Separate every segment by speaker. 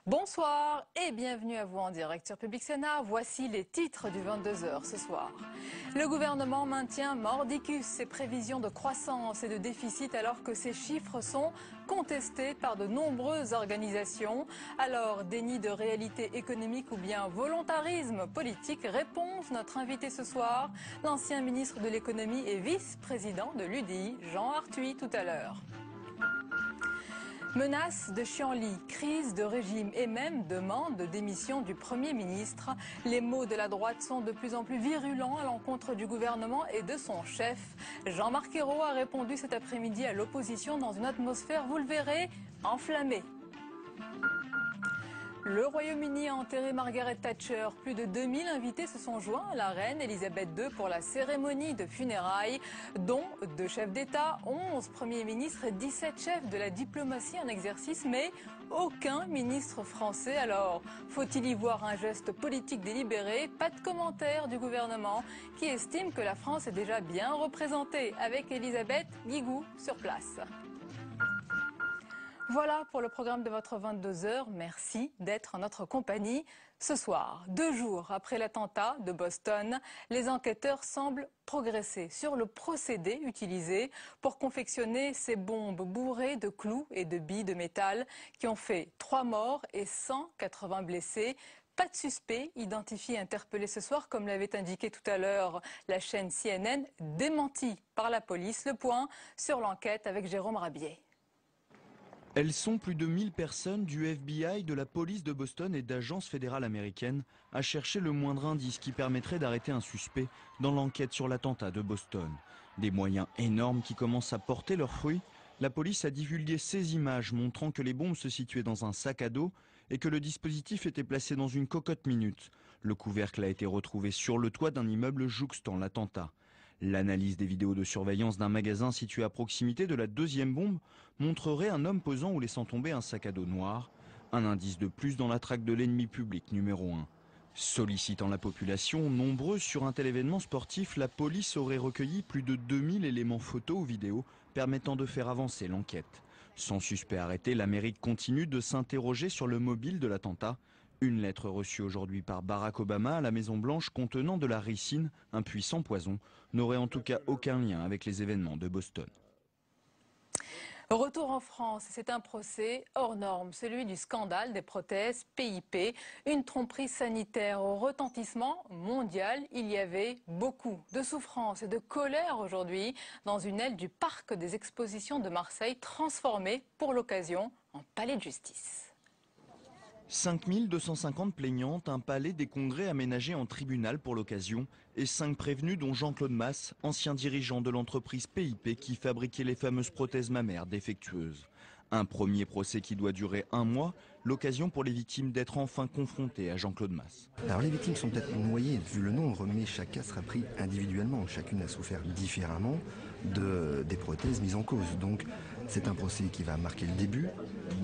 Speaker 1: Bonsoir et bienvenue à vous en direct sur Public Sénat. Voici les titres du 22h ce soir. Le gouvernement maintient mordicus ses prévisions de croissance et de déficit alors que ces chiffres sont contestés par de nombreuses organisations. Alors, déni de réalité économique ou bien volontarisme politique? Réponse, notre invité ce soir, l'ancien ministre de l'économie et vice-président de l'UDI, Jean Arthuis, tout à l'heure. Menace de Chianli, crise de régime et même demande de démission du Premier ministre. Les mots de la droite sont de plus en plus virulents à l'encontre du gouvernement et de son chef. Jean-Marc Ayrault a répondu cet après-midi à l'opposition dans une atmosphère, vous le verrez, enflammée. Le Royaume-Uni a enterré Margaret Thatcher. Plus de 2000 invités se sont joints à la reine Elisabeth II pour la cérémonie de funérailles, dont 2 chefs d'État, 11 premiers ministres et 17 chefs de la diplomatie en exercice, mais aucun ministre français. Alors, faut-il y voir un geste politique délibéré? Pas de commentaire du gouvernement qui estime que la France est déjà bien représentée avec Elisabeth Guigou sur place. Voilà pour le programme de votre 22h. Merci d'être en notre compagnie. Ce soir, 2 jours après l'attentat de Boston, les enquêteurs semblent progresser sur le procédé utilisé pour confectionner ces bombes bourrées de clous et de billes de métal qui ont fait 3 morts et 180 blessés. Pas de suspect identifié et interpellé ce soir, comme l'avait indiqué tout à l'heure la chaîne CNN, démenti par la police. Le point sur l'enquête avec Jérôme Rabier.
Speaker 2: Elles sont plus de 1000 personnes du FBI, de la police de Boston et d'agences fédérales américaines à chercher le moindre indice qui permettrait d'arrêter un suspect dans l'enquête sur l'attentat de Boston. Des moyens énormes qui commencent à porter leurs fruits. La police a divulgué ces images montrant que les bombes se situaient dans un sac à dos et que le dispositif était placé dans une cocotte minute. Le couvercle a été retrouvé sur le toit d'un immeuble jouxtant l'attentat. L'analyse des vidéos de surveillance d'un magasin situé à proximité de la 2e bombe montrerait un homme posant ou laissant tomber un sac à dos noir, un indice de plus dans la traque de l'ennemi public numéro 1. Sollicitant la population nombreuse sur un tel événement sportif, la police aurait recueilli plus de 2000 éléments photos ou vidéos permettant de faire avancer l'enquête. Sans suspect arrêté, l'Amérique continue de s'interroger sur le mobile de l'attentat. Une lettre reçue aujourd'hui par Barack Obama à la Maison-Blanche contenant de la ricine, un puissant poison, n'aurait en tout cas aucun lien avec les événements de Boston.
Speaker 1: Retour en France, c'est un procès hors norme, celui du scandale des prothèses PIP, une tromperie sanitaire au retentissement mondial. Il y avait beaucoup de souffrance et de colère aujourd'hui dans une aile du parc des expositions de Marseille, transformée pour l'occasion en palais de justice.
Speaker 2: 5250 plaignantes, un palais des congrès aménagé en tribunal pour l'occasion et 5 prévenus dont Jean-Claude Masse, ancien dirigeant de l'entreprise PIP qui fabriquait les fameuses prothèses mammaires défectueuses. Un premier procès qui doit durer 1 mois, l'occasion pour les victimes d'être enfin confrontées à Jean-Claude Masse.
Speaker 3: Alors les victimes sont peut-être noyées vu le nombre, mais chaque cas sera pris individuellement. Chacune a souffert différemment des prothèses mises en cause. Donc c'est un procès qui va marquer le début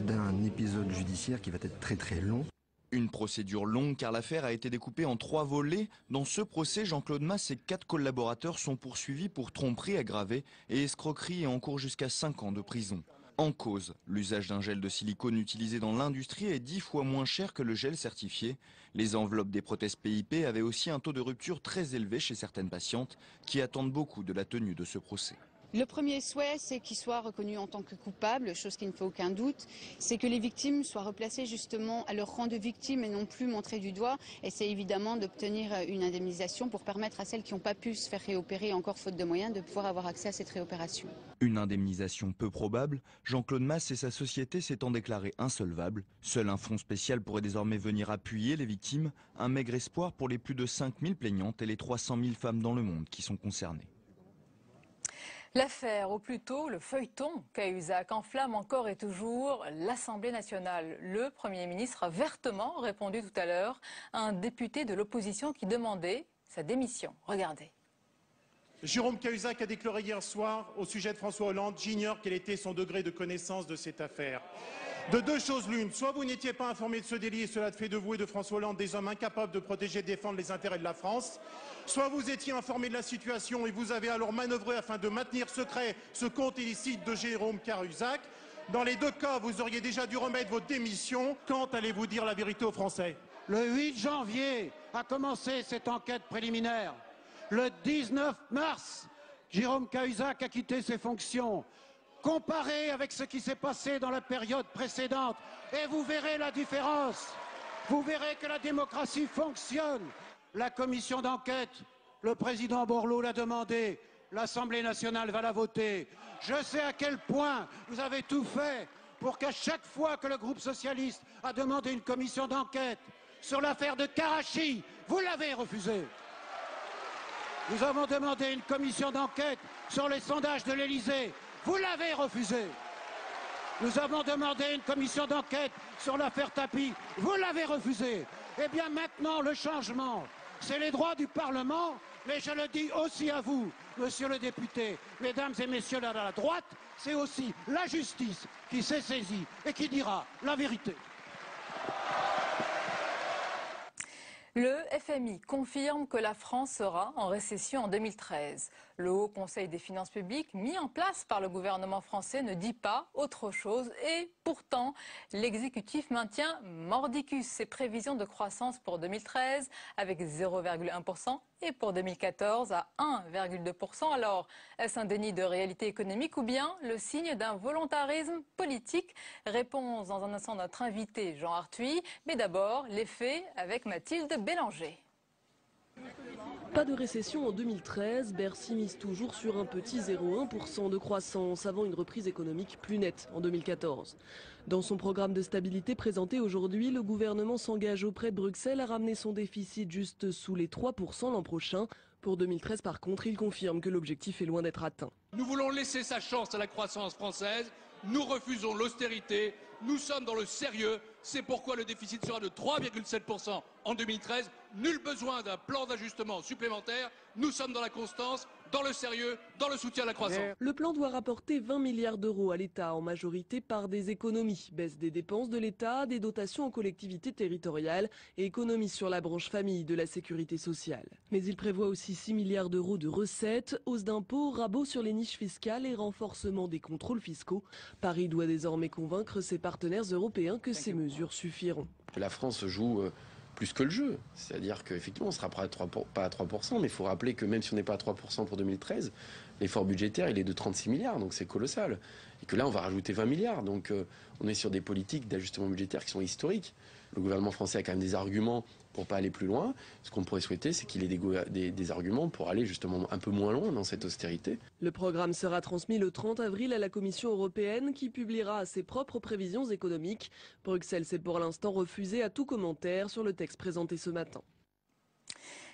Speaker 3: d'un épisode judiciaire qui va être très très long.
Speaker 2: Une procédure longue car l'affaire a été découpée en 3 volets. Dans ce procès, Jean-Claude Masse et 4 collaborateurs sont poursuivis pour tromperie aggravée et escroquerie et encourent jusqu'à 5 ans de prison. En cause, l'usage d'un gel de silicone utilisé dans l'industrie est 10 fois moins cher que le gel certifié. Les enveloppes des prothèses PIP avaient aussi un taux de rupture très élevé chez certaines patientes qui attendent beaucoup de la tenue de ce procès.
Speaker 4: Le premier souhait, c'est qu'ils soient reconnus en tant que coupables, chose qui ne fait aucun doute. C'est que les victimes soient replacées justement à leur rang de victimes et non plus montrées du doigt. Et c'est évidemment d'obtenir une indemnisation pour permettre à celles qui n'ont pas pu se faire réopérer, encore faute de moyens, de pouvoir avoir accès à cette réopération.
Speaker 2: Une indemnisation peu probable, Jean-Claude Masse et sa société s'étant déclarés insolvables. Seul un fonds spécial pourrait désormais venir appuyer les victimes, un maigre espoir pour les plus de 5000 plaignantes et les 300 000 femmes dans le monde qui sont concernées.
Speaker 1: L'affaire, ou plutôt le feuilleton Cahuzac, enflamme encore et toujours l'Assemblée nationale. Le Premier ministre a vertement répondu tout à l'heure à un député de l'opposition qui demandait sa démission. Regardez.
Speaker 5: Jérôme Cahuzac a déclaré hier soir au sujet de François Hollande « J'ignore quel était son degré de connaissance de cette affaire ». De deux choses l'une, soit vous n'étiez pas informé de ce délit et cela fait de vous et de François Hollande des hommes incapables de protéger et de défendre les intérêts de la France, soit vous étiez informé de la situation et vous avez alors manœuvré afin de maintenir secret ce compte illicite de Jérôme Cahuzac. Dans les deux cas, vous auriez déjà dû remettre votre démission. Quand allez-vous dire la vérité aux Français?
Speaker 6: Le 8 janvier a commencé cette enquête préliminaire. Le 19 mars, Jérôme Cahuzac a quitté ses fonctions. Comparez avec ce qui s'est passé dans la période précédente et vous verrez la différence. Vous verrez que la démocratie fonctionne. La commission d'enquête, le président Borloo l'a demandé, l'Assemblée nationale va la voter. Je sais à quel point vous avez tout fait pour qu'à chaque fois que le groupe socialiste a demandé une commission d'enquête sur l'affaire de Karachi, vous l'avez refusé. Nous avons demandé une commission d'enquête sur les sondages de l'Élysée. Vous l'avez refusé. Nous avons demandé une commission d'enquête sur l'affaire Tapie. Vous l'avez refusé. Eh bien maintenant, le changement, c'est les droits du Parlement, mais je le dis aussi à vous, monsieur le député, mesdames et messieurs de la droite, c'est aussi la justice qui s'est saisie et qui dira la vérité.
Speaker 1: Le FMI confirme que la France sera en récession en 2013. Le Haut Conseil des finances publiques, mis en place par le gouvernement français, ne dit pas autre chose. Et pourtant, l'exécutif maintient mordicus ses prévisions de croissance pour 2013 avec 0,1% et pour 2014 à 1,2%. Alors, est-ce un déni de réalité économique ou bien le signe d'un volontarisme politique? Réponse dans un instant de notre invité Jean Arthuis. Mais d'abord, les faits avec Mathilde Bélanger.
Speaker 7: Pas de récession en 2013, Bercy mise toujours sur un petit 0,1% de croissance avant une reprise économique plus nette en 2014. Dans son programme de stabilité présenté aujourd'hui, le gouvernement s'engage auprès de Bruxelles à ramener son déficit juste sous les 3% l'an prochain. Pour 2013, par contre, il confirme que l'objectif est loin d'être atteint.
Speaker 8: Nous voulons laisser sa chance à la croissance française. Nous refusons l'austérité. Nous sommes dans le sérieux. C'est pourquoi le déficit sera de 3,7% en 2013. Nul besoin d'un plan d'ajustement supplémentaire. Nous sommes dans la constance, dans le sérieux, dans le soutien à la croissance.
Speaker 7: Le plan doit rapporter 20 milliards d'euros à l'État, en majorité par des économies. Baisse des dépenses de l'État, des dotations aux collectivités territoriales et économies sur la branche famille de la sécurité sociale. Mais il prévoit aussi 6 milliards d'euros de recettes, hausse d'impôts, rabot sur les niches fiscales et renforcement des contrôles fiscaux. Paris doit désormais convaincre ses partenaires européens que ces mesures suffiront.
Speaker 9: La France joue plus que le jeu. C'est-à-dire qu'effectivement, on ne sera pas à 3%, mais il faut rappeler que même si on n'est pas à 3% pour 2013, l'effort budgétaire, il est de 36 milliards, donc c'est colossal. Et que là, on va rajouter 20 milliards. Donc on est sur des politiques d'ajustement budgétaire qui sont historiques. Le gouvernement français a quand même des arguments pour ne pas aller plus loin. Ce qu'on pourrait souhaiter, c'est qu'il ait des arguments pour aller justement un peu moins loin dans cette austérité.
Speaker 7: Le programme sera transmis le 30 avril à la Commission européenne qui publiera ses propres prévisions économiques. Bruxelles s'est pour l'instant refusé à tout commentaire sur le texte présenté ce matin.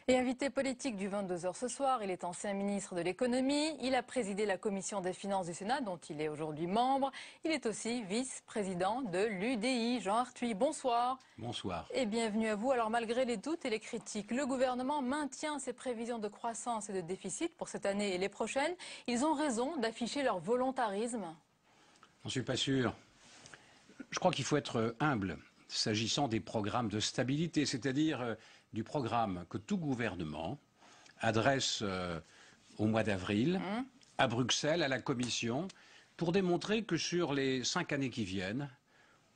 Speaker 1: Et invité politique du 22h ce soir, il est ancien ministre de l'économie, il a présidé la commission des finances du Sénat dont il est aujourd'hui membre. Il est aussi vice-président de l'UDI. Jean Arthuis, bonsoir.
Speaker 10: Bonsoir.
Speaker 1: Et bienvenue à vous. Alors malgré les doutes et les critiques, le gouvernement maintient ses prévisions de croissance et de déficit pour cette année et les prochaines. Ils ont raison d'afficher leur volontarisme?
Speaker 10: J'en suis pas sûr. Je crois qu'il faut être humble s'agissant des programmes de stabilité, c'est-à-dire du programme que tout gouvernement adresse au mois d'avril à Bruxelles, à la Commission, pour démontrer que sur les 5 années qui viennent,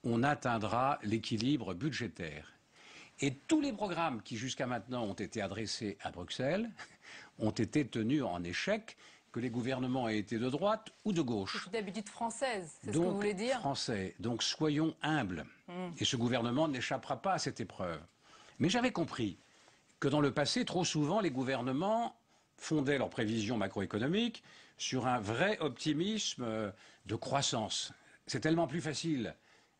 Speaker 10: on atteindra l'équilibre budgétaire. Et tous les programmes qui jusqu'à maintenant ont été adressés à Bruxelles ont été tenus en échec, que les gouvernements aient été de droite ou de gauche.
Speaker 1: C'est d'habitude française, c'est ce que vous voulez dire?
Speaker 10: Français. Donc soyons humbles. Et ce gouvernement n'échappera pas à cette épreuve. Mais j'avais compris que dans le passé, trop souvent, les gouvernements fondaient leurs prévisions macroéconomiques sur un vrai optimisme de croissance. C'est tellement plus facile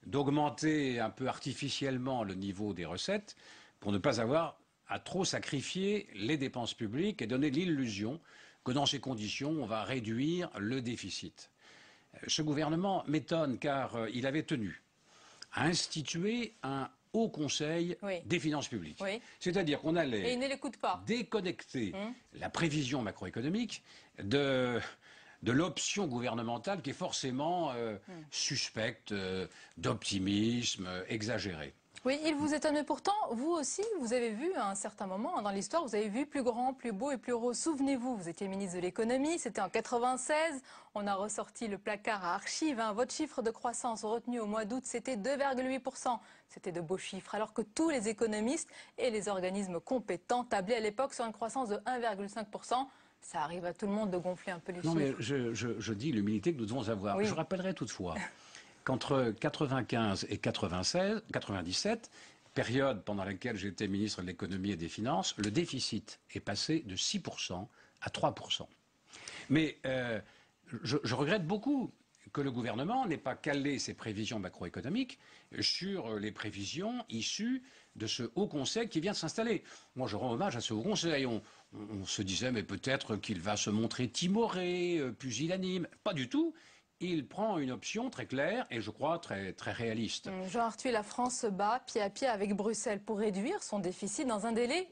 Speaker 10: d'augmenter un peu artificiellement le niveau des recettes pour ne pas avoir à trop sacrifier les dépenses publiques et donner l'illusion que dans ces conditions, on va réduire le déficit. Ce gouvernement m'étonne car il avait tenu à instituer un Haut Conseil des finances publiques. C'est-à-dire qu'on allait déconnecter la prévision macroéconomique de de l'option gouvernementale qui est forcément suspecte d'optimisme exagéré.
Speaker 1: Oui, il vous étonne, mais pourtant, vous aussi, vous avez vu à un certain moment dans l'histoire, vous avez vu plus grand, plus beau et plus rose. Souvenez-vous, vous étiez ministre de l'économie, c'était en 96, on a ressorti le placard à archives. Votre chiffre de croissance retenu au mois d'août, c'était 2,8%. C'était de beaux chiffres, alors que tous les économistes et les organismes compétents tablaient à l'époque sur une croissance de 1,5%. Ça arrive à tout le monde de gonfler un peu les chiffres.
Speaker 10: Non, mais je dis l'humilité que nous devons avoir. Oui. Je rappellerai toutefois qu'entre 95 et 97, période pendant laquelle j'étais ministre de l'économie et des finances, le déficit est passé de 6% à 3%. Mais je regrette beaucoup que le gouvernement n'ait pas calé ses prévisions macroéconomiques sur les prévisions issues de ce Haut Conseil qui vient de s'installer. Moi, je rends hommage à ce Haut Conseil. On se disait, mais peut-être qu'il va se montrer timoré, pusillanime. Pas du tout. Il prend une option très claire et je crois très, très réaliste.
Speaker 1: Jean Arthuis, la France se bat pied à pied avec Bruxelles pour réduire son déficit dans un délai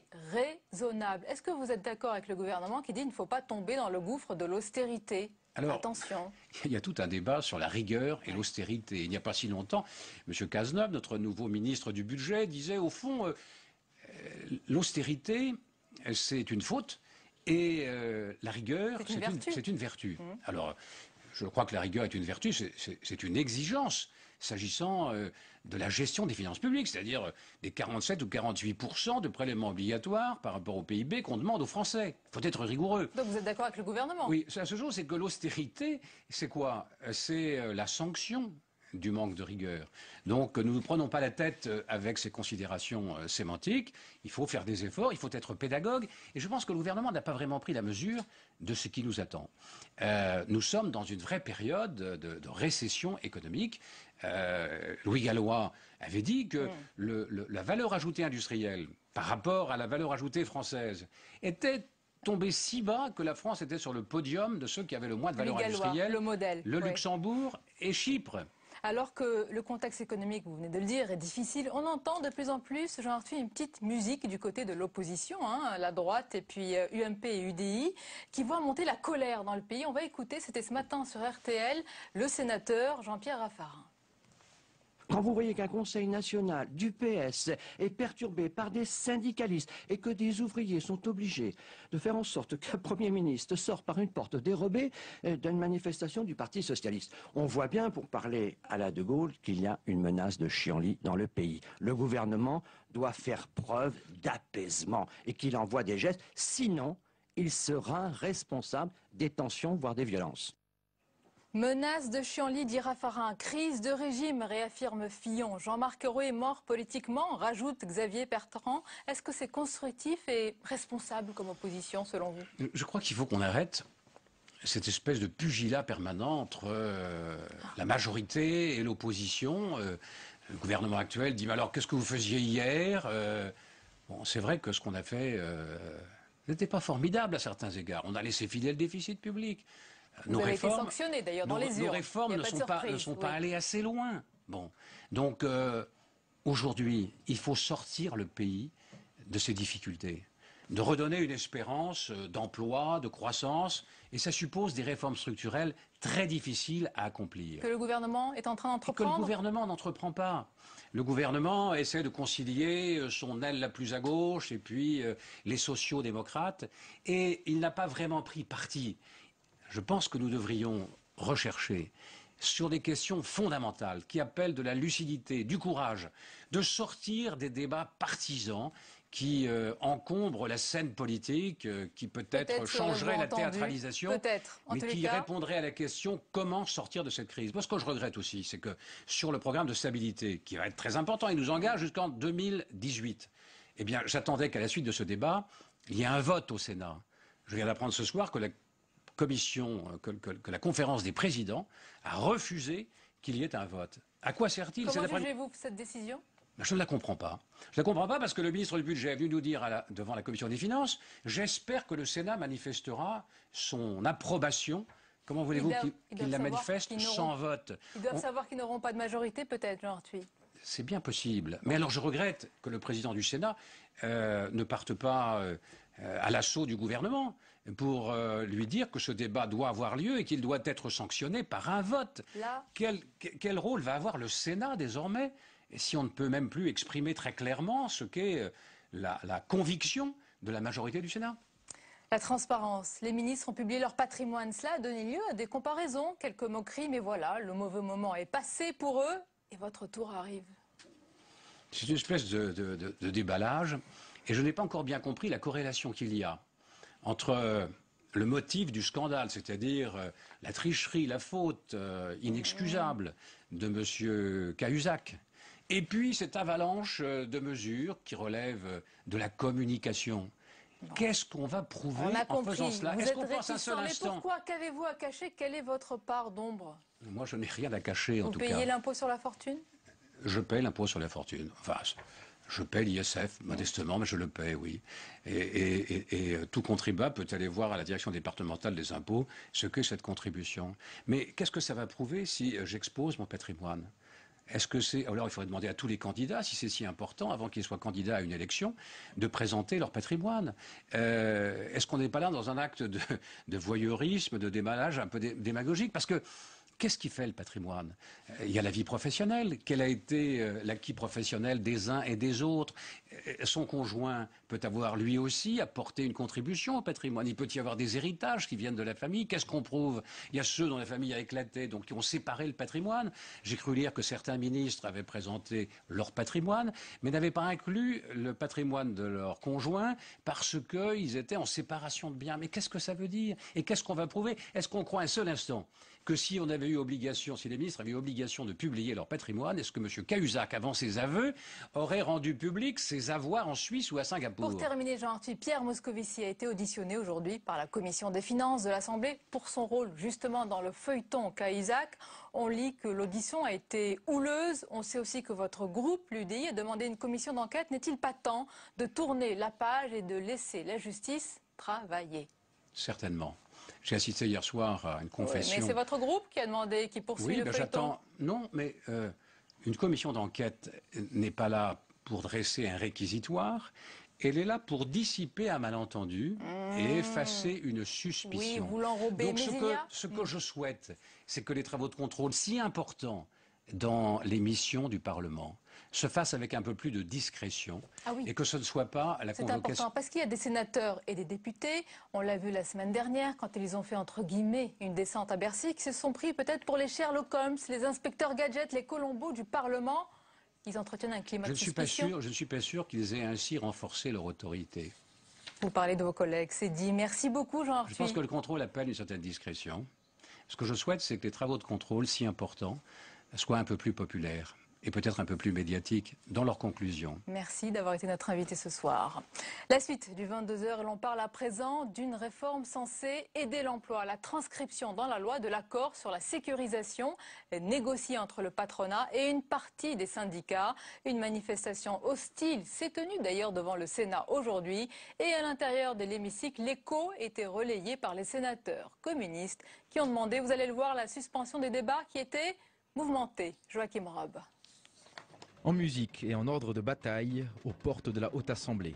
Speaker 1: raisonnable. Est-ce que vous êtes d'accord avec le gouvernement qui dit qu'il ne faut pas tomber dans le gouffre de l'austérité ?
Speaker 10: Alors,
Speaker 1: attention.
Speaker 10: Il y a tout un débat sur la rigueur et l'austérité. Il n'y a pas si longtemps, M. Cazeneuve, notre nouveau ministre du Budget, disait au fond, l'austérité, c'est une faute et la rigueur, c'est une vertu. Alors, je crois que la rigueur est une vertu, c'est une exigence s'agissant de la gestion des finances publiques, c'est-à-dire des 47 ou 48% de prélèvements obligatoires par rapport au PIB qu'on demande aux Français. Il faut être rigoureux.
Speaker 1: Donc vous êtes d'accord avec le gouvernement?
Speaker 10: Oui, la seule chose, c'est que l'austérité, c'est quoi? C'est la sanction du manque de rigueur. Donc nous ne prenons pas la tête avec ces considérations sémantiques. Il faut faire des efforts, il faut être pédagogue. Et je pense que le gouvernement n'a pas vraiment pris la mesure de ce qui nous attend. Nous sommes dans une vraie période de récession économique. Louis Gallois avait dit que la valeur ajoutée industrielle par rapport à la valeur ajoutée française était tombée si bas que la France était sur le podium de ceux qui avaient le moins de valeur industrielle.
Speaker 1: Le modèle.
Speaker 10: Le Luxembourg et Chypre.
Speaker 1: Alors que le contexte économique, vous venez de le dire, est difficile, on entend de plus en plus, Jean Arthuis, une petite musique du côté de l'opposition, la droite et puis UMP et UDI, qui voient monter la colère dans le pays. On va écouter, c'était ce matin sur RTL, le sénateur Jean-Pierre Raffarin.
Speaker 11: Quand vous voyez qu'un conseil national du PS est perturbé par des syndicalistes et que des ouvriers sont obligés de faire en sorte qu'un Premier ministre sorte par une porte dérobée d'une manifestation du Parti socialiste, on voit bien, pour parler à la De Gaulle, qu'il y a une menace de chienlit dans le pays. Le gouvernement doit faire preuve d'apaisement et qu'il envoie des gestes, sinon il sera responsable des tensions, voire des violences.
Speaker 1: Menace de chienlit, dit Raffarin. Crise de régime, réaffirme Fillon. Jean-Marc Ayrault est mort politiquement, rajoute Xavier Bertrand. Est-ce que c'est constructif et responsable comme opposition, selon vous?
Speaker 10: Je crois qu'il faut qu'on arrête cette espèce de pugilat permanent entre la majorité et l'opposition. Le gouvernement actuel dit, mais alors qu'est-ce que vous faisiez hier? Bon, c'est vrai que ce qu'on a fait n'était pas formidable à certains égards. On a laissé filer le déficit public.
Speaker 1: Vous avez été sanctionné d'ailleurs dans les urnes.
Speaker 10: Nos réformes ne sont pas allées assez loin. Bon. Donc aujourd'hui, il faut sortir le pays de ces difficultés, de redonner une espérance d'emploi, de croissance, et ça suppose des réformes structurelles très difficiles à accomplir.
Speaker 1: Que le gouvernement est en train d'entreprendre?
Speaker 10: Que le gouvernement n'entreprend pas. Le gouvernement essaie de concilier son aile la plus à gauche et puis les sociaux-démocrates, et il n'a pas vraiment pris parti. Je pense que nous devrions rechercher sur des questions fondamentales qui appellent de la lucidité, du courage, de sortir des débats partisans qui encombrent la scène politique, qui peut-être changerait la théâtralisation, mais qui répondrait à la question comment sortir de cette crise. Moi, ce que je regrette aussi, c'est que sur le programme de stabilité, qui va être très important, il nous engage jusqu'en 2018, eh bien, j'attendais qu'à la suite de ce débat, il y ait un vote au Sénat. Je viens d'apprendre ce soir que la conférence des présidents a refusé qu'il y ait un vote. À quoi sert-il?
Speaker 1: Comment jugez-vous cette décision?
Speaker 10: Je ne la comprends pas. Je ne la comprends pas parce que le ministre du Budget est venu nous dire devant la Commission des Finances, j'espère que le Sénat manifestera son approbation. Comment voulez-vous qu'il la manifeste sans vote?
Speaker 1: Ils doivent savoir qu'ils n'auront pas de majorité, peut-être, Jean Arthuis.
Speaker 10: C'est bien possible. Mais alors je regrette que le président du Sénat ne parte pas à l'assaut du gouvernement pour lui dire que ce débat doit avoir lieu et qu'il doit être sanctionné par un vote. Quel rôle va avoir le Sénat désormais, et si on ne peut même plus exprimer très clairement ce qu'est la conviction de la majorité du Sénat?
Speaker 1: La transparence. Les ministres ont publié leur patrimoine. Cela a donné lieu à des comparaisons, quelques moqueries, mais voilà, le mauvais moment est passé pour eux et votre tour arrive.
Speaker 10: C'est une espèce de déballage, et je n'ai pas encore bien compris la corrélation qu'il y a entre le motif du scandale, c'est-à-dire la tricherie, la faute inexcusable de M. Cahuzac, et puis cette avalanche de mesures qui relèvent de la communication. Qu'est-ce qu'on va prouver en faisant cela? Est-ce qu'on pense un seul instant?
Speaker 1: Pourquoi? Qu'avez-vous à cacher? Quelle est votre part d'ombre?
Speaker 10: Moi, je n'ai rien à cacher, en tout cas.
Speaker 1: Vous payez l'impôt sur la fortune?
Speaker 10: Je paye l'impôt sur la fortune. Enfin, je paye l'ISF, modestement, mais je le paye, oui. Et tout contribuable peut aller voir à la direction départementale des impôts ce qu'est cette contribution. Mais qu'est-ce que ça va prouver si j'expose mon patrimoine? Est-ce que c'est... Alors, il faudrait demander à tous les candidats, si c'est si important, avant qu'ils soient candidats à une élection, de présenter leur patrimoine. Est-ce qu'on n'est pas là dans un acte de voyeurisme, de démalage un peu démagogique? Parce que qu'est-ce qui fait le patrimoine? Il y a la vie professionnelle. Quel a été l'acquis professionnel des uns et des autres? Son conjoint peut avoir lui aussi apporté une contribution au patrimoine. Il peut y avoir des héritages qui viennent de la famille. Qu'est-ce qu'on prouve? Il y a ceux dont la famille a éclaté, donc qui ont séparé le patrimoine. J'ai cru lire que certains ministres avaient présenté leur patrimoine, mais n'avaient pas inclus le patrimoine de leur conjoint parce qu'ils étaient en séparation de biens. Mais qu'est-ce que ça veut dire? Et qu'est-ce qu'on va prouver? Est-ce qu'on croit un seul instant que si on avait eu obligation, si les ministres avaient eu obligation de publier leur patrimoine, est-ce que M. Cahuzac, avant ses aveux, aurait rendu public ses avoirs en Suisse ou à Singapour?
Speaker 1: Pour terminer, Jean-Arthus, Pierre Moscovici a été auditionné aujourd'hui par la Commission des finances de l'Assemblée pour son rôle justement dans le feuilleton Cahuzac. On lit que l'audition a été houleuse. On sait aussi que votre groupe, l'UDI, a demandé une commission d'enquête. N'est-il pas temps de tourner la page et de laisser la justice travailler?
Speaker 10: Certainement. J'ai assisté hier soir à une confession.
Speaker 1: Oui, mais c'est votre groupe qui a demandé, qui poursuit le feuilleton.
Speaker 10: Non, mais une commission d'enquête n'est pas là pour dresser un réquisitoire. Elle est là pour dissiper un malentendu et effacer une suspicion.
Speaker 1: Oui, vous l'enrobez.
Speaker 10: Donc ce que je souhaite, c'est que les travaux de contrôle si importants dans les missions du Parlement se fasse avec un peu plus de discrétion et que ce ne soit pas la convocation.
Speaker 1: C'est important parce qu'il y a des sénateurs et des députés, on l'a vu la semaine dernière quand ils ont fait entre guillemets une descente à Bercy, qui se sont pris peut-être pour les Sherlock Holmes, les inspecteurs gadgets, les Colombo du Parlement. Ils entretiennent un climat de suspicion.
Speaker 10: Je ne suis pas sûr qu'ils aient ainsi renforcé leur autorité.
Speaker 1: Vous parlez de vos collègues, c'est dit. Merci beaucoup, Jean-Arthus.
Speaker 10: Je pense que le contrôle appelle une certaine discrétion. Ce que je souhaite, c'est que les travaux de contrôle, si importants, soient un peu plus populaires et peut-être un peu plus médiatiques dans leurs conclusions.
Speaker 1: Merci d'avoir été notre invité ce soir. La suite du 22h, l'on parle à présent d'une réforme censée aider l'emploi, la transcription dans la loi de l'accord sur la sécurisation négocié entre le patronat et une partie des syndicats. Une manifestation hostile s'est tenue d'ailleurs devant le Sénat aujourd'hui et à l'intérieur de l'hémicycle, l'écho était relayé par les sénateurs communistes qui ont demandé, vous allez le voir, la suspension des débats qui étaient mouvementés. Joachim Rob.
Speaker 12: En musique et en ordre de bataille aux portes de la Haute Assemblée.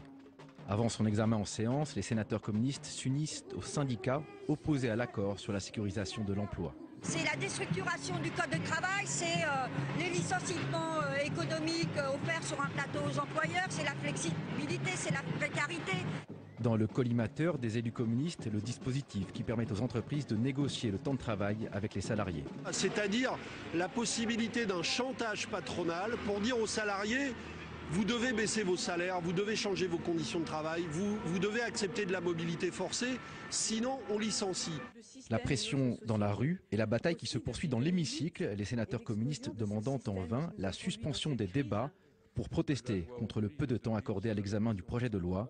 Speaker 12: Avant son examen en séance, les sénateurs communistes s'unissent aux syndicats opposés à l'accord sur la sécurisation de l'emploi.
Speaker 13: C'est la déstructuration du code de travail, c'est les licenciements économiques offerts sur un plateau aux employeurs, c'est la flexibilité, c'est la précarité.
Speaker 12: Dans le collimateur des élus communistes, le dispositif qui permet aux entreprises de négocier le temps de travail avec les salariés.
Speaker 14: C'est-à-dire la possibilité d'un chantage patronal pour dire aux salariés vous devez baisser vos salaires, vous devez changer vos conditions de travail, vous devez accepter de la mobilité forcée, sinon on licencie.
Speaker 12: La pression dans la rue et la bataille qui se poursuit dans l'hémicycle, les sénateurs communistes demandant en vain la suspension des débats pour protester contre le peu de temps accordé à l'examen du projet de loi.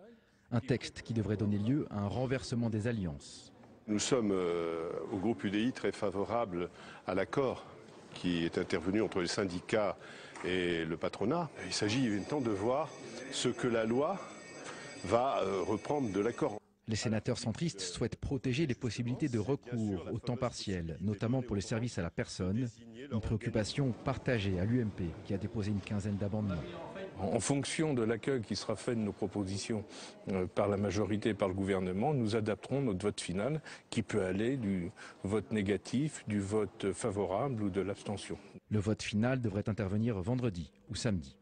Speaker 12: Un texte qui devrait donner lieu à un renversement des alliances.
Speaker 15: Nous sommes au groupe UDI très favorables à l'accord qui est intervenu entre les syndicats et le patronat. Il s'agit maintenant de voir ce que la loi va reprendre de l'accord.
Speaker 12: Les sénateurs centristes souhaitent protéger les possibilités de recours au temps partiel, notamment pour les services à la personne, une préoccupation partagée à l'UMP qui a déposé une quinzaine d'amendements.
Speaker 16: En fonction de l'accueil qui sera fait de nos propositions par la majorité et par le gouvernement, nous adapterons notre vote final qui peut aller du vote négatif, du vote favorable ou de l'abstention.
Speaker 12: Le vote final devrait intervenir vendredi ou samedi.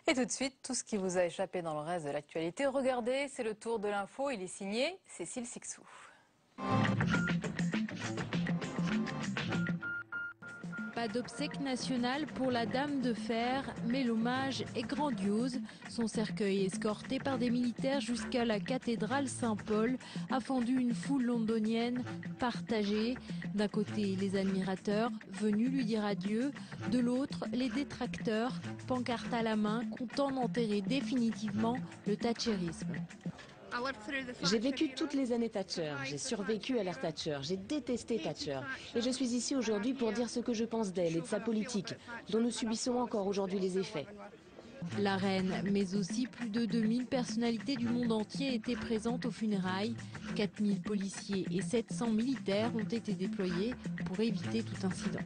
Speaker 1: Et tout de suite, tout ce qui vous a échappé dans le reste de l'actualité, regardez, c'est le tour de l'info, il est signé Cécile Sixou.
Speaker 17: Pas d'obsèque nationale pour la Dame de Fer, mais l'hommage est grandiose. Son cercueil, escorté par des militaires jusqu'à la cathédrale Saint-Paul, a fendu une foule londonienne partagée. D'un côté, les admirateurs venus lui dire adieu, de l'autre, les détracteurs, pancarte à la main, comptant d'enterrer définitivement le thatcherisme.
Speaker 18: J'ai vécu toutes les années Thatcher, j'ai survécu à l'ère Thatcher, j'ai détesté Thatcher. Et je suis ici aujourd'hui pour dire ce que je pense d'elle et de sa politique, dont nous subissons encore aujourd'hui les effets.
Speaker 17: La reine, mais aussi plus de 2000 personnalités du monde entier étaient présentes aux funérailles. 4000 policiers et 700 militaires ont été déployés pour éviter tout incident.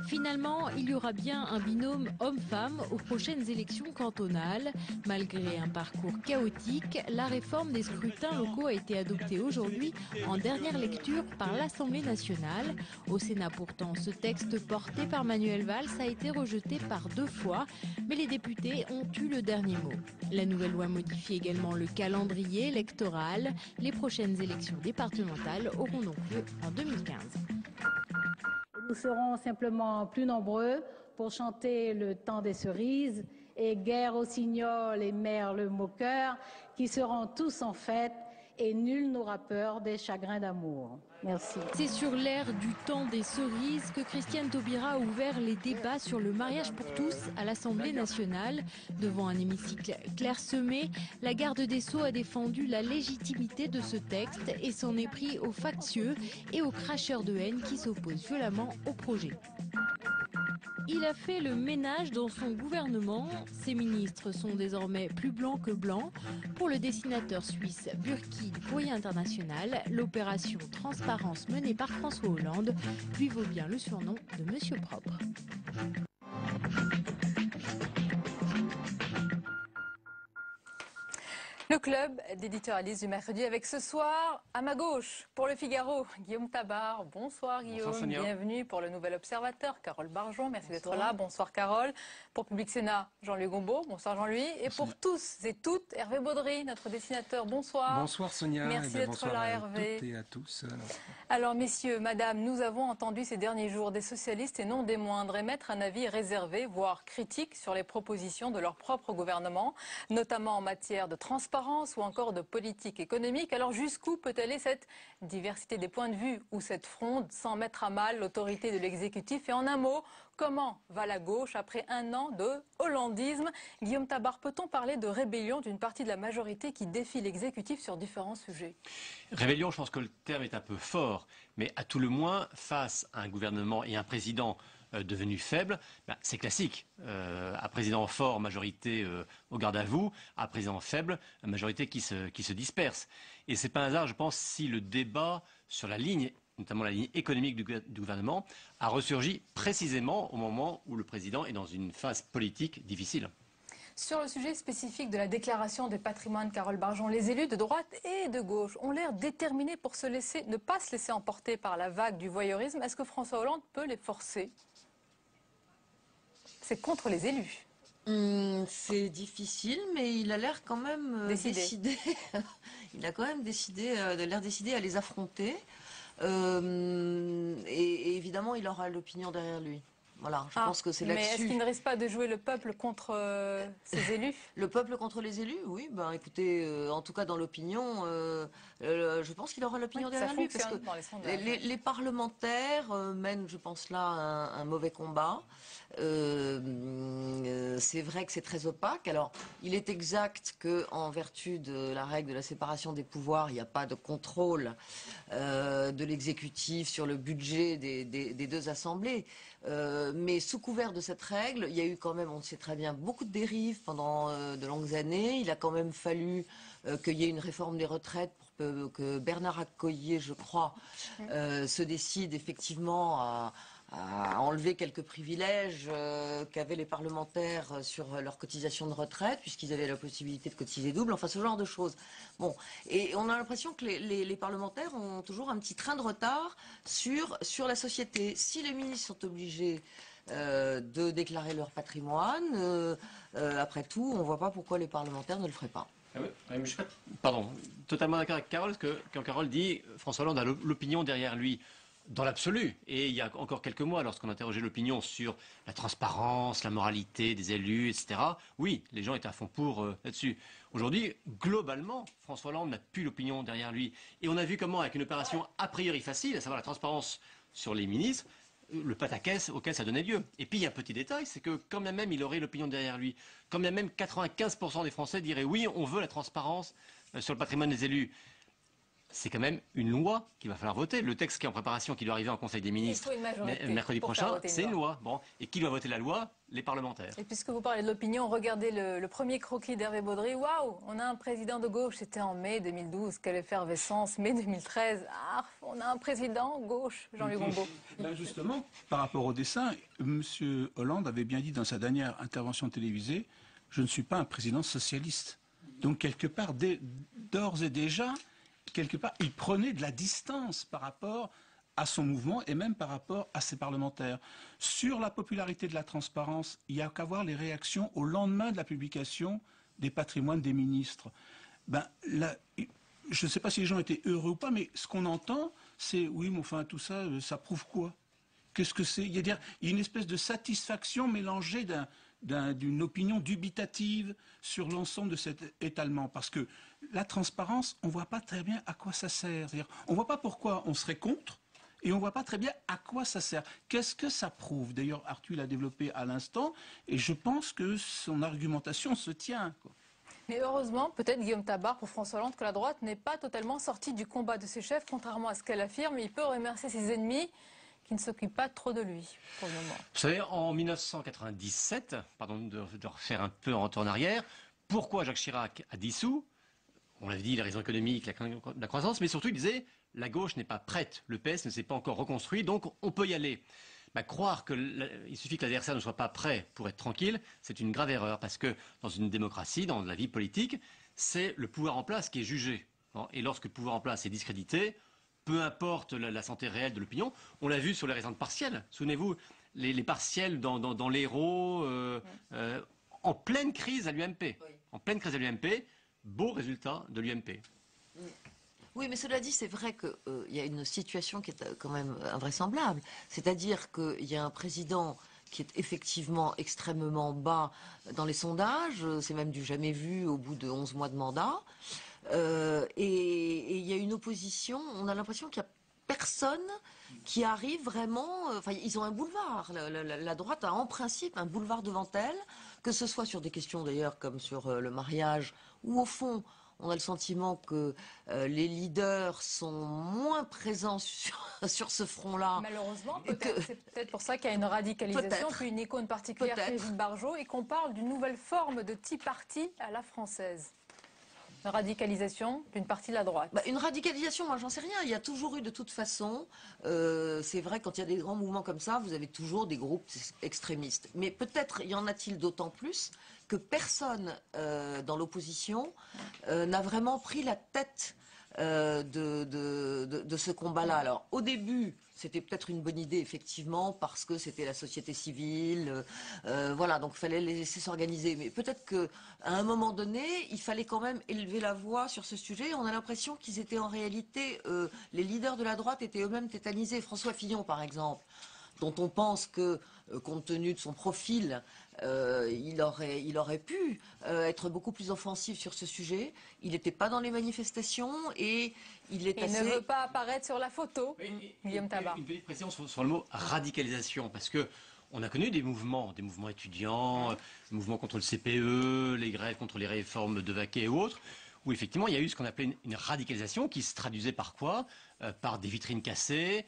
Speaker 17: Finalement, il y aura bien un binôme homme-femme aux prochaines élections cantonales. Malgré un parcours chaotique, la réforme des scrutins locaux a été adoptée aujourd'hui en dernière lecture par l'Assemblée nationale. Au Sénat pourtant, ce texte porté par Manuel Valls a été rejeté par 2 fois, mais les députés ont eu le dernier mot. La nouvelle loi modifie également le calendrier électoral. Les prochaines élections départementales auront donc lieu en 2015.
Speaker 19: Nous serons simplement plus nombreux pour chanter le temps des cerises et guerre aux cignoles et merle moqueur qui seront tous en fête et nul n'aura peur des chagrins d'amour. Merci.
Speaker 17: C'est sur l'ère du temps des cerises que Christiane Taubira a ouvert les débats sur le mariage pour tous à l'Assemblée nationale. Devant un hémicycle clairsemé, la garde des Sceaux a défendu la légitimité de ce texte et s'en est pris aux factieux et aux cracheurs de haine qui s'opposent violemment au projet. Il a fait le ménage dans son gouvernement. Ses ministres sont désormais plus blancs que blancs. Pour le dessinateur suisse Burki du Courrier international, l'opération Transparence menée par François Hollande lui vaut bien le surnom de Monsieur Propre.
Speaker 1: Le club d'éditorialistes du mercredi avec ce soir, à ma gauche, pour le Figaro, Guillaume Tabar. Bonsoir Guillaume,
Speaker 20: bonsoir,
Speaker 1: bienvenue pour le Nouvel Observateur, Carole Barjon, merci d'être là. Bonsoir Carole. Pour Public Sénat, Jean-Louis Gombault, bonsoir Jean-Louis. Et pour tous et toutes, Hervé Baudry, notre dessinateur, bonsoir.
Speaker 20: Bonsoir Sonia,
Speaker 1: merci d'être là
Speaker 20: à
Speaker 1: Hervé.
Speaker 20: Toutes et à tous.
Speaker 1: Alors messieurs, madame, nous avons entendu ces derniers jours des socialistes et non des moindres émettre un avis réservé, voire critique sur les propositions de leur propre gouvernement, notamment en matière de transparence ou encore de politique économique. Alors jusqu'où peut aller cette diversité des points de vue ou cette fronde sans mettre à mal l'autorité de l'exécutif? Et en un mot, comment va la gauche après un an de hollandisme? Guillaume Tabar, peut-on parler de rébellion d'une partie de la majorité qui défie l'exécutif sur différents sujets?
Speaker 21: Rébellion, je pense que le terme est un peu fort, mais à tout le moins, face à un gouvernement et un président devenu faible, c'est classique. Un président fort, majorité au garde à vous, un président faible, majorité qui se disperse. Et c'est pas un hasard, je pense, si le débat sur la ligne, notamment la ligne économique du gouvernement, a ressurgi précisément au moment où le président est dans une phase politique difficile.
Speaker 1: Sur le sujet spécifique de la déclaration des patrimoines, Carole Barjon, les élus de droite et de gauche ont l'air déterminés pour ne pas se laisser emporter par la vague du voyeurisme. Est-ce que François Hollande peut les forcer? C'est contre les élus.
Speaker 22: C'est difficile, mais il a l'air quand même décidé. Il a quand même l'air décidé à les affronter. Et évidemment, il aura l'opinion derrière lui. Voilà, je pense que c'est là-dessus.
Speaker 1: Mais est-ce qu'il ne risque pas de jouer le peuple contre ses élus?
Speaker 22: Le peuple contre les élus, oui. Ben, écoutez, en tout cas dans l'opinion, je pense qu'il aura l'opinion derrière lui. Parce que les parlementaires mènent, je pense là, un mauvais combat. C'est vrai que c'est très opaque. Alors, il est exact qu'en vertu de la règle de la séparation des pouvoirs, il n'y a pas de contrôle de l'exécutif sur le budget des deux assemblées. Mais sous couvert de cette règle, il y a eu quand même, on le sait très bien, beaucoup de dérives pendant de longues années. Il a quand même fallu qu'il y ait une réforme des retraites pour que Bernard Accoyer, je crois, se décide effectivement enlevé quelques privilèges qu'avaient les parlementaires sur leur cotisation de retraite, puisqu'ils avaient la possibilité de cotiser double, enfin ce genre de choses. Bon, et on a l'impression que les parlementaires ont toujours un petit train de retard sur la société. Si les ministres sont obligés de déclarer leur patrimoine, après tout, on ne voit pas pourquoi les parlementaires ne le feraient pas.
Speaker 21: Ah oui, je suis pas, pardon, totalement d'accord avec Carole, parce que quand Carole dit François Hollande a l'opinion derrière lui, dans l'absolu. Et il y a encore quelques mois, lorsqu'on interrogeait l'opinion sur la transparence, la moralité des élus, etc., oui, les gens étaient à fond pour là-dessus. Aujourd'hui, globalement, François Hollande n'a plus l'opinion derrière lui. Et on a vu comment, avec une opération a priori facile, à savoir la transparence sur les ministres, le pataquès auquel ça donnait lieu. Et puis il y a un petit détail, c'est que quand bien même il aurait l'opinion derrière lui, quand bien même 95% des Français diraient oui, on veut la transparence sur le patrimoine des élus, c'est quand même une loi qu'il va falloir voter. Le texte qui est en préparation, qui doit arriver en Conseil des ministres mercredi prochain, c'est une loi. Bon. Et qui doit voter la loi? Les parlementaires.
Speaker 1: Et puisque vous parlez de l'opinion, regardez le premier croquis d'Hervé Baudry. Waouh, on a un président de gauche. C'était en mai 2012. Quelle effervescence. Mai 2013. Ah, on a un président gauche, Jean-Luc Gombault.
Speaker 3: Ben justement, par rapport au dessin, M. Hollande avait bien dit dans sa dernière intervention télévisée, je ne suis pas un président socialiste. Donc quelque part, d'ores et déjà, quelque part, il prenait de la distance par rapport à son mouvement et même par rapport à ses parlementaires. Sur la popularité de la transparence, il n'y a qu'à voir les réactions au lendemain de la publication des patrimoines des ministres. Ben, là, je ne sais pas si les gens étaient heureux ou pas, mais ce qu'on entend, c'est oui, mais enfin tout ça, ça prouve quoi? Qu'est-ce que c'est? Il y a une espèce de satisfaction mélangée d'une opinion dubitative sur l'ensemble de cet étalement. Parce que la transparence, on ne voit pas très bien à quoi ça sert. On ne voit pas pourquoi on serait contre et on ne voit pas très bien à quoi ça sert. Qu'est-ce que ça prouve? D'ailleurs, Arthur l'a développé à l'instant et je pense que son argumentation se tient, quoi.
Speaker 1: Mais heureusement, peut-être Guillaume Tabar, pour François Hollande, que la droite n'est pas totalement sortie du combat de ses chefs, contrairement à ce qu'elle affirme. Il peut remercier ses ennemis qui ne s'occupe pas trop de lui pour le moment.
Speaker 21: Vous savez, en 1997, pardon de refaire un peu en retour en arrière, pourquoi Jacques Chirac a dissous? On l'avait dit, les raisons économiques, la croissance, mais surtout il disait la gauche n'est pas prête, le PS ne s'est pas encore reconstruit, donc on peut y aller. Bah, croire qu'il suffit que l'adversaire ne soit pas prêt pour être tranquille, c'est une grave erreur, parce que dans une démocratie, dans la vie politique, c'est le pouvoir en place qui est jugé. Et lorsque le pouvoir en place est discrédité, peu importe la santé réelle de l'opinion, on l'a vu sur les récentes partielles. Souvenez-vous, les partielles dans l'Hérault, en pleine crise à l'UMP. Oui. En pleine crise à l'UMP, beau résultat de l'UMP.
Speaker 22: Oui, mais cela dit, c'est vrai qu'il y a une situation qui est quand même invraisemblable. C'est-à-dire qu'il y a un président qui est effectivement extrêmement bas dans les sondages, c'est même du jamais vu au bout de 11 mois de mandat. Et il y a une opposition, on a l'impression qu'il n'y a personne qui arrive vraiment... Enfin, ils ont un boulevard. La droite a en principe un boulevard devant elle, que ce soit sur des questions d'ailleurs comme sur le mariage, où au fond... On a le sentiment que les leaders sont moins présents sur ce front-là.
Speaker 1: Malheureusement, c'est peut-être pour ça qu'il y a une radicalisation, puis une icône particulière, Brigitte Bardot, et qu'on parle d'une nouvelle forme de Tea Party à la française. Une radicalisation d'une partie de la droite.
Speaker 22: Une radicalisation, moi j'en sais rien. Il y a toujours eu de toute façon, c'est vrai quand il y a des grands mouvements comme ça, vous avez toujours des groupes extrémistes. Mais peut-être y en a-t-il d'autant plus que personne dans l'opposition n'a vraiment pris la tête de ce combat-là. Alors au début, c'était peut-être une bonne idée, effectivement, parce que c'était la société civile, voilà, donc il fallait les laisser s'organiser. Mais peut-être qu'à un moment donné, il fallait quand même élever la voix sur ce sujet. On a l'impression qu'ils étaient en réalité, les leaders de la droite étaient eux-mêmes tétanisés. François Fillon, par exemple, dont on pense que, compte tenu de son profil, il aurait pu être beaucoup plus offensif sur ce sujet. Il n'était pas dans les manifestations et il est assez...
Speaker 1: ne veut pas apparaître sur la photo, Guillaume Tabar.
Speaker 21: Une petite précision sur le mot radicalisation, parce que on a connu des mouvements étudiants, des mouvements contre le CPE, les grèves contre les réformes de Vaquet et autres, où effectivement il y a eu ce qu'on appelait une radicalisation qui se traduisait par quoi? Par des vitrines cassées,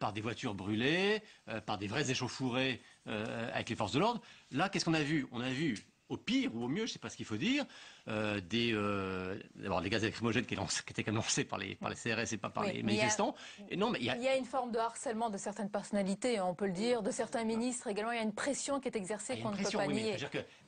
Speaker 21: par des voitures brûlées, par des vrais échauffourées avec les forces de l'ordre. Là, qu'est-ce qu'on a vu? On a vu, au pire ou au mieux, je ne sais pas ce qu'il faut dire, d'abord des gaz lacrymogènes qui étaient quand même lancés par les CRS et pas par les manifestants.
Speaker 1: Il y a une forme de harcèlement de certaines personnalités, on peut le dire, de certains ministres également. Il y a une pression qui est également qu'on ne peut pas nier.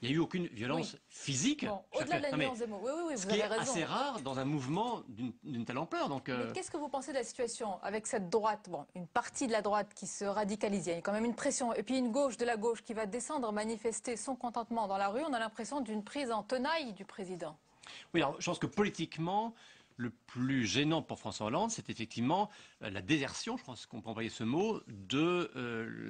Speaker 21: Il n'y a eu aucune violence physique.
Speaker 1: Au-delà de la nuance des mots,
Speaker 21: ce qui est assez rare dans un mouvement d'une telle ampleur. Donc,
Speaker 1: mais qu'est-ce que vous pensez de la situation avec cette droite, une partie de la droite qui se radicalise, il y a quand même une pression, et puis une gauche de la gauche qui va descendre manifester son contentement dans la rue, on a l'impression d'une prise en tenaille du président.
Speaker 21: Oui, alors je pense que politiquement, le plus gênant pour François Hollande, c'est effectivement la désertion, je pense qu'on peut employer ce mot, de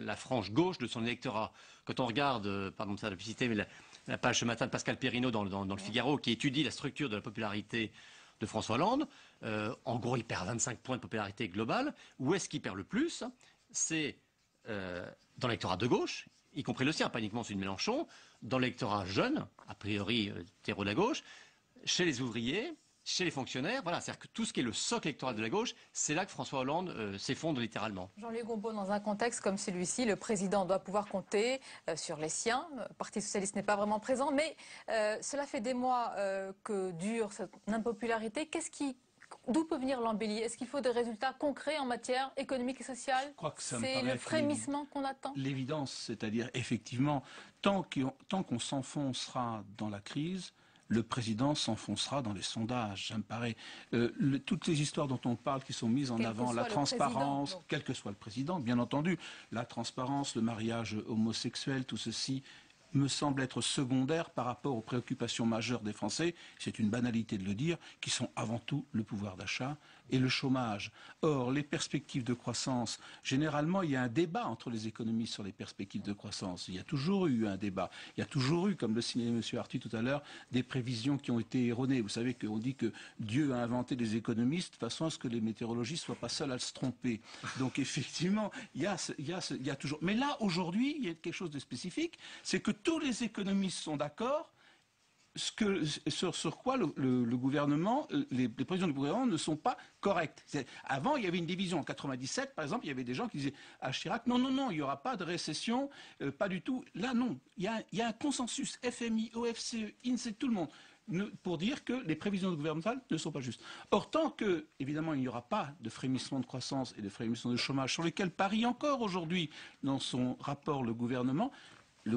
Speaker 21: la frange gauche de son électorat. Quand on regarde, pardon, ça a publicité, mais la page ce matin de Pascal Perrineau dans le Figaro, qui étudie la structure de la popularité de François Hollande, en gros, il perd 25 points de popularité globale. Où est-ce qu'il perd le plus? C'est dans l'électorat de gauche, y compris le sien, pas uniquement celui de Mélenchon, dans l'électorat jeune, a priori terreau de la gauche, chez les ouvriers, chez les fonctionnaires, voilà, c'est-à-dire que tout ce qui est le socle électoral de la gauche, c'est là que François Hollande s'effondre littéralement.
Speaker 1: Jean-Louis Gombault, dans un contexte comme celui-ci, le président doit pouvoir compter sur les siens. Le Parti socialiste n'est pas vraiment présent, mais cela fait des mois que dure cette impopularité. D'où peut venir l'embellie? Est-ce qu'il faut des résultats concrets en matière économique et sociale? C'est le frémissement qu'on attend?
Speaker 3: L'évidence, c'est-à-dire effectivement, tant qu'on s'enfoncera dans la crise, le président s'enfoncera dans les sondages. Ça me paraît. Toutes les histoires dont on parle qui sont mises en avant, la transparence, quel que soit le président, bien entendu, la transparence, le mariage homosexuel, tout ceci me semble être secondaire par rapport aux préoccupations majeures des Français, c'est une banalité de le dire, qui sont avant tout le pouvoir d'achat et le chômage. Or, les perspectives de croissance, généralement, il y a un débat entre les économistes sur les perspectives de croissance. Il y a toujours eu un débat. Il y a toujours eu, comme le signalait M. Arthuis tout à l'heure, des prévisions qui ont été erronées. Vous savez qu'on dit que Dieu a inventé les économistes de façon à ce que les météorologistes ne soient pas seuls à se tromper. Donc, effectivement, il y a toujours... Mais là, aujourd'hui, il y a quelque chose de spécifique, c'est que tous les économistes sont d'accord sur quoi le gouvernement, les prévisions du gouvernement ne sont pas correctes. Avant, il y avait une division. En 97, par exemple, il y avait des gens qui disaient à Chirac, non, il n'y aura pas de récession, pas du tout. Là, non. Il y a un consensus, FMI, OFCE, INSEE, tout le monde, pour dire que les prévisions gouvernementales ne sont pas justes. Or, tant que, évidemment, il n'y aura pas de frémissement de croissance et de frémissement de chômage, sur lesquels parie encore aujourd'hui dans son rapport le gouvernement, il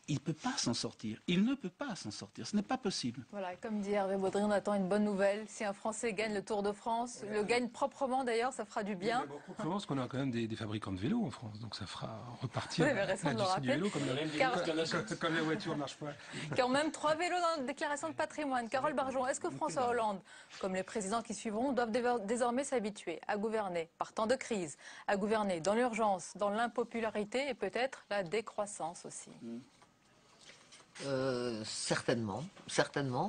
Speaker 3: ne peut pas s'en sortir. Il ne peut pas s'en sortir. Ce n'est pas possible.
Speaker 1: Voilà, comme dit Hervé Baudry, on attend une bonne nouvelle. Si un Français gagne le Tour de France, le gagne proprement d'ailleurs, ça fera du bien.
Speaker 4: Je pense qu'on a quand même des fabricants de vélos en France, donc ça fera repartir
Speaker 1: l'industrie
Speaker 4: du vélo comme la voiture ne marche pas.
Speaker 1: Quand même 3 vélos dans la déclaration de patrimoine. Carole Barjon, est-ce que François Hollande, comme les présidents qui suivront, doivent désormais s'habituer à gouverner par temps de crise, à gouverner dans l'urgence, dans l'impopularité et peut-être la décroissance aussi?
Speaker 22: Certainement,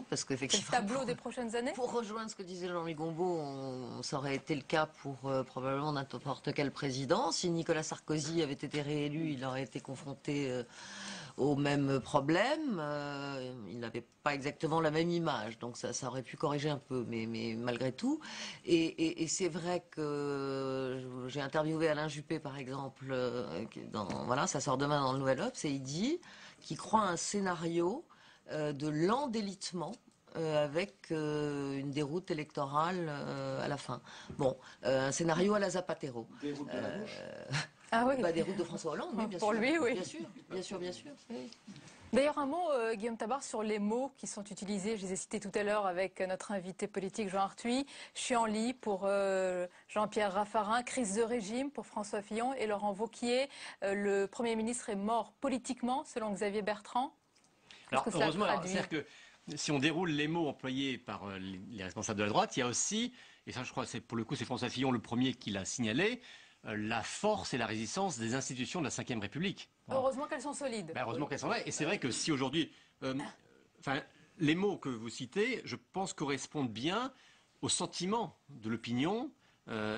Speaker 22: parce qu'effectivement...
Speaker 1: C'est le tableau des prochaines années?
Speaker 22: Pour rejoindre ce que disait Jean-Louis Gombault, ça aurait été le cas pour probablement n'importe quel président. Si Nicolas Sarkozy avait été réélu, il aurait été confronté au même problème. Il n'avait pas exactement la même image, donc ça aurait pu corriger un peu, mais malgré tout. Et c'est vrai que j'ai interviewé Alain Juppé, par exemple, ça sort demain dans le Nouvel Obs, et il dit qu'il croit à un scénario de l'endélitement avec une déroute électorale à la fin. Bon, un scénario à la Zapatero.
Speaker 4: Déroute de la gauche.
Speaker 1: Ah oui.
Speaker 22: Des routes de François Hollande, oui, bien sûr.
Speaker 1: Pour lui, oui.
Speaker 22: Bien sûr. Oui.
Speaker 1: D'ailleurs, un mot, Guillaume Tabar, sur les mots qui sont utilisés. Je les ai cités tout à l'heure avec notre invité politique Jean Arthuis. Chienlit pour Jean-Pierre Raffarin, crise de régime pour François Fillon et Laurent Wauquiez. Le Premier ministre est mort politiquement, selon Xavier Bertrand.
Speaker 21: Alors, heureusement, c'est-à-dire que si on déroule les mots employés par les responsables de la droite, il y a aussi, et ça je crois pour le coup c'est François Fillon le premier qui l'a signalé, la force et la résistance des institutions de la Ve République.
Speaker 1: Heureusement qu'elles sont solides.
Speaker 21: Heureusement qu'elles sont là. Et c'est vrai que si aujourd'hui, les mots que vous citez, je pense correspondent bien au sentiment de l'opinion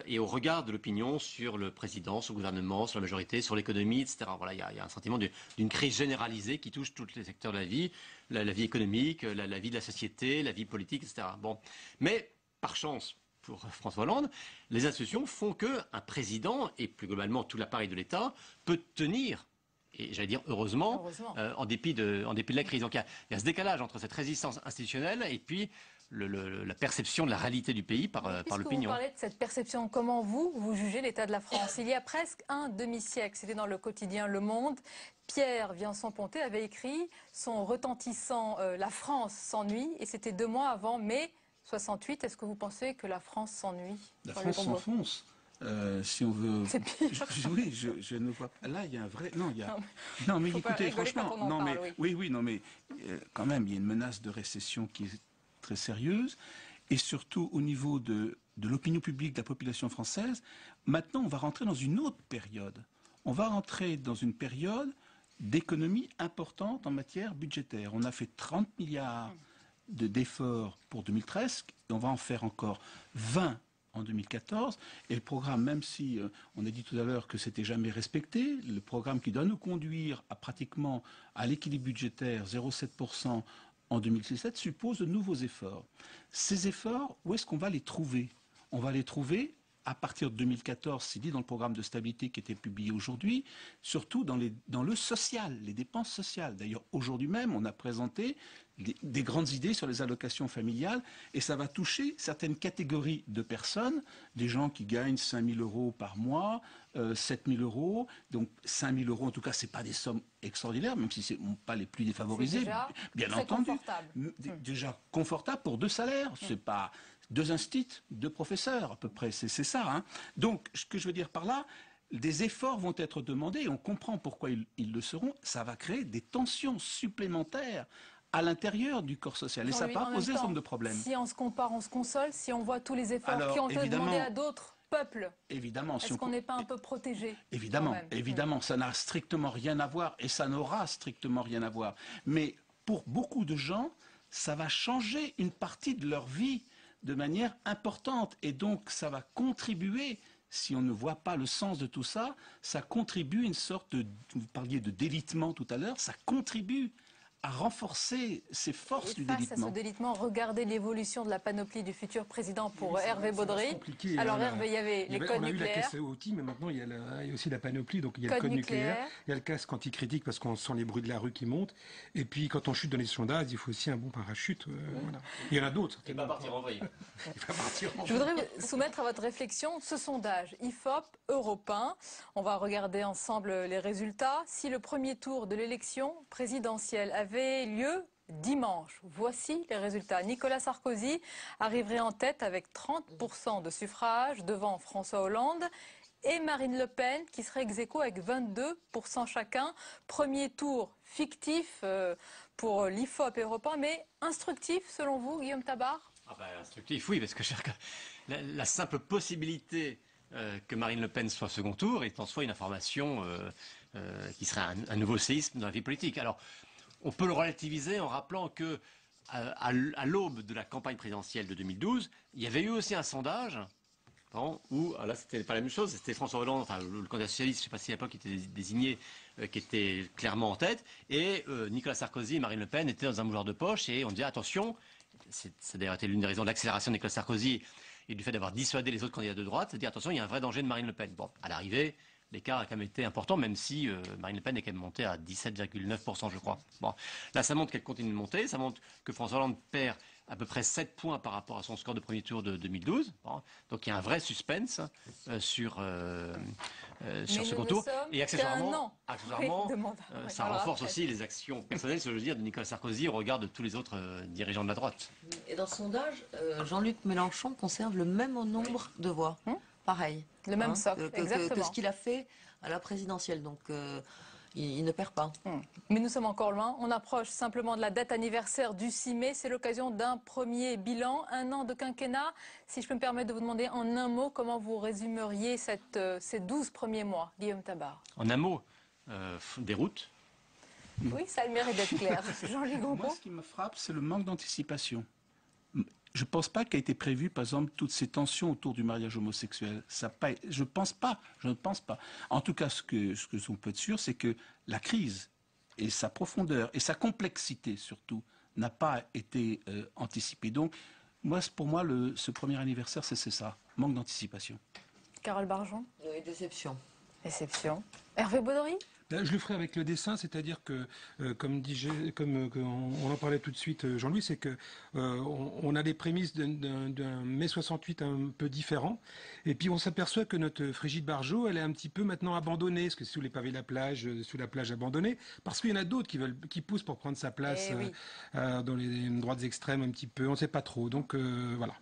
Speaker 21: et au regard de l'opinion sur le président, sur le gouvernement, sur la majorité, sur l'économie, etc. Voilà, il y a un sentiment d'une crise généralisée qui touche tous les secteurs de la vie, la vie économique, la vie de la société, la vie politique, etc. Bon, mais par chance, pour François Hollande, les institutions font qu'un président, et plus globalement tout l'appareil de l'État, peut tenir Et j'allais dire heureusement, en dépit de la crise. Donc il y a ce décalage entre cette résistance institutionnelle et puis la perception de la réalité du pays par l'opinion.
Speaker 1: Vous parlez de cette perception, comment vous jugez l'état de la France? Il y a presque un demi-siècle, c'était dans le quotidien Le Monde, Pierre Viançon-Pontet avait écrit son retentissant « La France s'ennuie » et c'était 2 mois avant mai 68. Est-ce que vous pensez que la France s'ennuie?
Speaker 3: La France s'enfonce. Si on veut...
Speaker 1: C'est pire.
Speaker 3: Oui, je ne vois pas. Là, il y a un vrai... Non, il y a... Non, mais écoutez, franchement... Non, mais... Oui, non, mais quand même, il y a une menace de récession qui est très sérieuse. Et surtout, au niveau de l'opinion publique, de la population française, maintenant, on va rentrer dans une autre période. On va rentrer dans une période d'économie importante en matière budgétaire. On a fait 30 milliards d'efforts pour 2013, et on va en faire encore 20 en 2014, et le programme, même si on a dit tout à l'heure que c'était jamais respecté, le programme qui doit nous conduire à l'équilibre budgétaire 0,7% en 2017 suppose de nouveaux efforts. Ces efforts, où est-ce qu'on va les trouver? On va les trouver à partir de 2014, c'est dit dans le programme de stabilité qui était publié aujourd'hui, surtout dans le social, les dépenses sociales. D'ailleurs, aujourd'hui même, on a présenté des grandes idées sur les allocations familiales et ça va toucher certaines catégories de personnes, des gens qui gagnent 5 000 euros par mois, 7 000 euros, donc 5 000 euros en tout cas, ce n'est pas des sommes extraordinaires, même si ce ne sont pas les plus défavorisés, bien entendu. Déjà confortable pour 2 salaires, c'est pas 2 instituts, 2 professeurs à peu près, c'est ça. Hein. Donc, ce que je veux dire par là, des efforts vont être demandés et on comprend pourquoi ils le seront, ça va créer des tensions supplémentaires à l'intérieur du corps social. Et ça va poser un certain nombre de problèmes.
Speaker 1: Si on se compare, on se console, si on voit tous les efforts qui ont été demandés à d'autres peuples, est-ce qu'on n'est pas un peu protégé?
Speaker 3: Évidemment, ça n'a strictement rien à voir et ça n'aura strictement rien à voir. Mais pour beaucoup de gens, ça va changer une partie de leur vie de manière importante. Et donc, ça va contribuer, si on ne voit pas le sens de tout ça, ça contribue une sorte de, vous parliez de délitement tout à l'heure, ça contribue à renforcer ces forces du délitement.
Speaker 1: Face à ce délitement, regardez l'évolution de la panoplie du futur président pour Hervé Baudry. Alors Hervé, il y avait les codes nucléaires. On a eu la caisse
Speaker 4: à outils, mais maintenant il y a aussi la panoplie. Donc il y a le code nucléaire, il y a le casque anticritique parce qu'on sent les bruits de la rue qui montent. Et puis quand on chute dans les sondages, il faut aussi un bon parachute. Voilà. Il y en a d'autres.
Speaker 21: Il va partir en vrille.
Speaker 1: Je voudrais soumettre à votre réflexion ce sondage IFOP européen. On va regarder ensemble les résultats. Si le premier tour de l'élection présidentielle avait lieu dimanche, voici les résultats. Nicolas Sarkozy arriverait en tête avec 30% de suffrages devant François Hollande et Marine Le Pen qui serait ex-aequo avec 22% chacun. Premier tour fictif pour l'IFOP européen, mais instructif selon vous, Guillaume Tabar?
Speaker 21: Instructif, oui, parce que la simple possibilité que Marine Le Pen soit second tour est en soi une information qui serait un nouveau séisme dans la vie politique. Alors, on peut le relativiser en rappelant que à l'aube de la campagne présidentielle de 2012, il y avait eu aussi un sondage où, là c'était pas la même chose, c'était François Hollande, enfin le candidat socialiste, je ne sais pas si à l'époque il était désigné, qui était clairement en tête, et Nicolas Sarkozy et Marine Le Pen étaient dans un mouchoir de poche, et on disait attention, ça a d'ailleurs été l'une des raisons de l'accélération de Nicolas Sarkozy et du fait d'avoir dissuadé les autres candidats de droite, c'est-à-dire attention, il y a un vrai danger de Marine Le Pen. Bon, à l'arrivée, l'écart a quand même été important, même si Marine Le Pen est quand même montée à 17,9%, je crois. Bon, là, ça montre qu'elle continue de monter. Ça montre que François Hollande perd à peu près 7 points par rapport à son score de premier tour de 2012. Bon, donc il y a un vrai suspense sur ce contour. Et accessoirement, ça renforce aussi les actions personnelles, je veux dire, de Nicolas Sarkozy au regard de tous les autres dirigeants de la droite.
Speaker 22: Et dans ce sondage, Jean-Luc Mélenchon conserve le même nombre de voix. Pareil.
Speaker 1: Le même socle, exactement.
Speaker 22: Que ce qu'il a fait à la présidentielle. Donc, il ne perd pas.
Speaker 1: Mais nous sommes encore loin. On approche simplement de la date anniversaire du 6 mai. C'est l'occasion d'un premier bilan. 1 an de quinquennat. Si je peux me permettre de vous demander en un mot, comment vous résumeriez ces 12 premiers mois, Guillaume Tabar?
Speaker 21: En un mot, déroute.
Speaker 1: Oui, ça a le mérite d'être clair. Jean-Louis Goncourt.
Speaker 3: Moi, ce qui me frappe, c'est le manque d'anticipation. Je ne pense pas qu'a été prévu, par exemple, toutes ces tensions autour du mariage homosexuel. Je ne pense pas. En tout cas, ce que on peut être sûr, c'est que la crise et sa profondeur et sa complexité, surtout, n'a pas été anticipée. Donc, pour moi, ce premier anniversaire, c'est ça. Manque d'anticipation.
Speaker 1: Carole Barjon.
Speaker 22: Oui, déception.
Speaker 1: Déception. Hervé Baudry?
Speaker 4: Je le ferai avec le dessin, c'est-à-dire que, comme on en parlait tout de suite, Jean-Louis, c'est que on a les prémices d'un mai 68 un peu différent, et puis on s'aperçoit que notre Frigide Barjot, elle est un petit peu maintenant abandonnée, parce que sous les pavés de la plage, sous la plage abandonnée, parce qu'il y en a d'autres qui poussent pour prendre sa place dans les droites extrêmes un petit peu, on ne sait pas trop, donc voilà.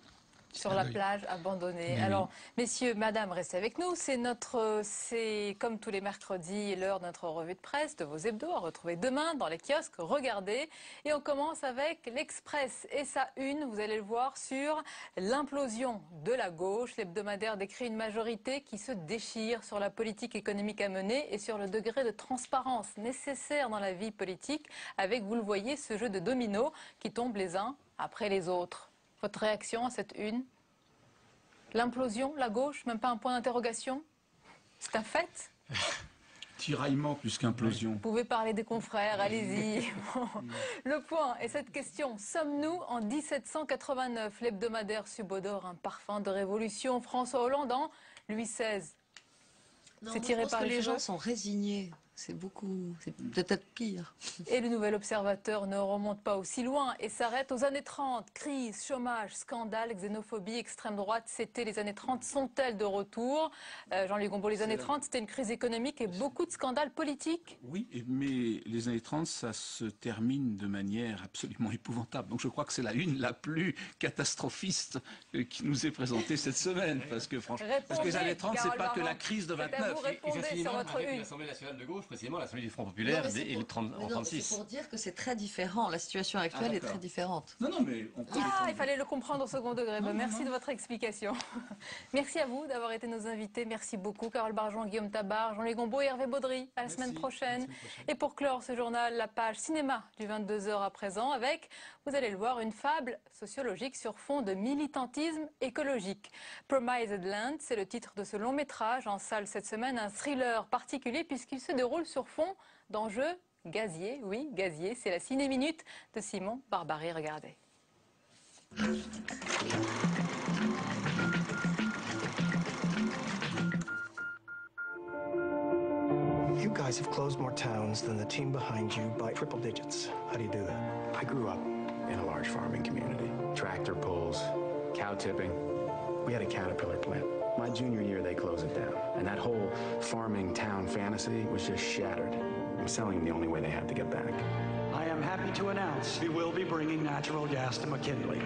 Speaker 1: Sur la plage abandonnée. Alors, messieurs, madame, restez avec nous. C'est comme tous les mercredis, l'heure de notre revue de presse, de vos hebdos, à retrouver demain dans les kiosques. Regardez. Et on commence avec l'Express et sa une, vous allez le voir, sur l'implosion de la gauche. L'hebdomadaire décrit une majorité qui se déchire sur la politique économique à mener et sur le degré de transparence nécessaire dans la vie politique, avec, vous le voyez, ce jeu de dominos qui tombent les uns après les autres. Votre réaction à cette une? L'implosion, la gauche, même pas un point d'interrogation? C'est un fait?
Speaker 3: Tiraillement plus qu'implosion.
Speaker 1: Vous pouvez parler des confrères, allez-y. Le point est cette question. Sommes-nous en 1789? L'hebdomadaire subodore un parfum de révolution. François Hollande en Louis XVI.
Speaker 22: C'est tiré par les cheveux. Les gens sont résignés. C'est peut-être pire.
Speaker 1: Et le Nouvel Observateur ne remonte pas aussi loin et s'arrête aux années 30. Crise, chômage, scandale, xénophobie, extrême droite, c'était les années 30. Sont-elles de retour? Jean-Louis Gombault, les années 30, c'était une crise économique et beaucoup de scandales politiques.
Speaker 3: Oui, mais les années 30, ça se termine de manière absolument épouvantable. Donc je crois que c'est la une la plus catastrophiste qui nous est présentée cette semaine. Parce que franchement, parce que les années 30, c'est pas que la crise de 29.
Speaker 1: Vous répondez sur votre une.
Speaker 21: L'Assemblée nationale de gauche, précisément l'Assemblée du Front populaire et le 36.
Speaker 22: C'est pour dire que c'est très différent. La situation actuelle est très différente.
Speaker 3: Non, mais
Speaker 1: il fallait le comprendre au second degré. Merci de votre explication. Merci à vous d'avoir été nos invités. Merci beaucoup, Carole Barjon, Guillaume Tabar, Jean-Louis Gombault et Hervé Baudry. À la semaine prochaine. Et pour clore ce journal, la page cinéma du 22h à présent avec, vous allez le voir, une fable sociologique sur fond de militantisme écologique. Promised Land, c'est le titre de ce long métrage en salle cette semaine, un thriller particulier puisqu'il se déroule sur fond d'enjeux gaziers. Oui, gaziers, c'est la ciné-minute de Simon Barbaret. Regardez.
Speaker 2: You guys have closed more towns than the team behind you by triple digits. How do you do that?
Speaker 20: I grew up in a large farming community. Tractor pulls, cow tipping. We had a Caterpillar plant. My junior year, they closed it down. And that whole farming town fantasy was just shattered. I'm selling them the only way they have to get back.
Speaker 23: I am happy to announce we will be bringing natural gas to McKinley.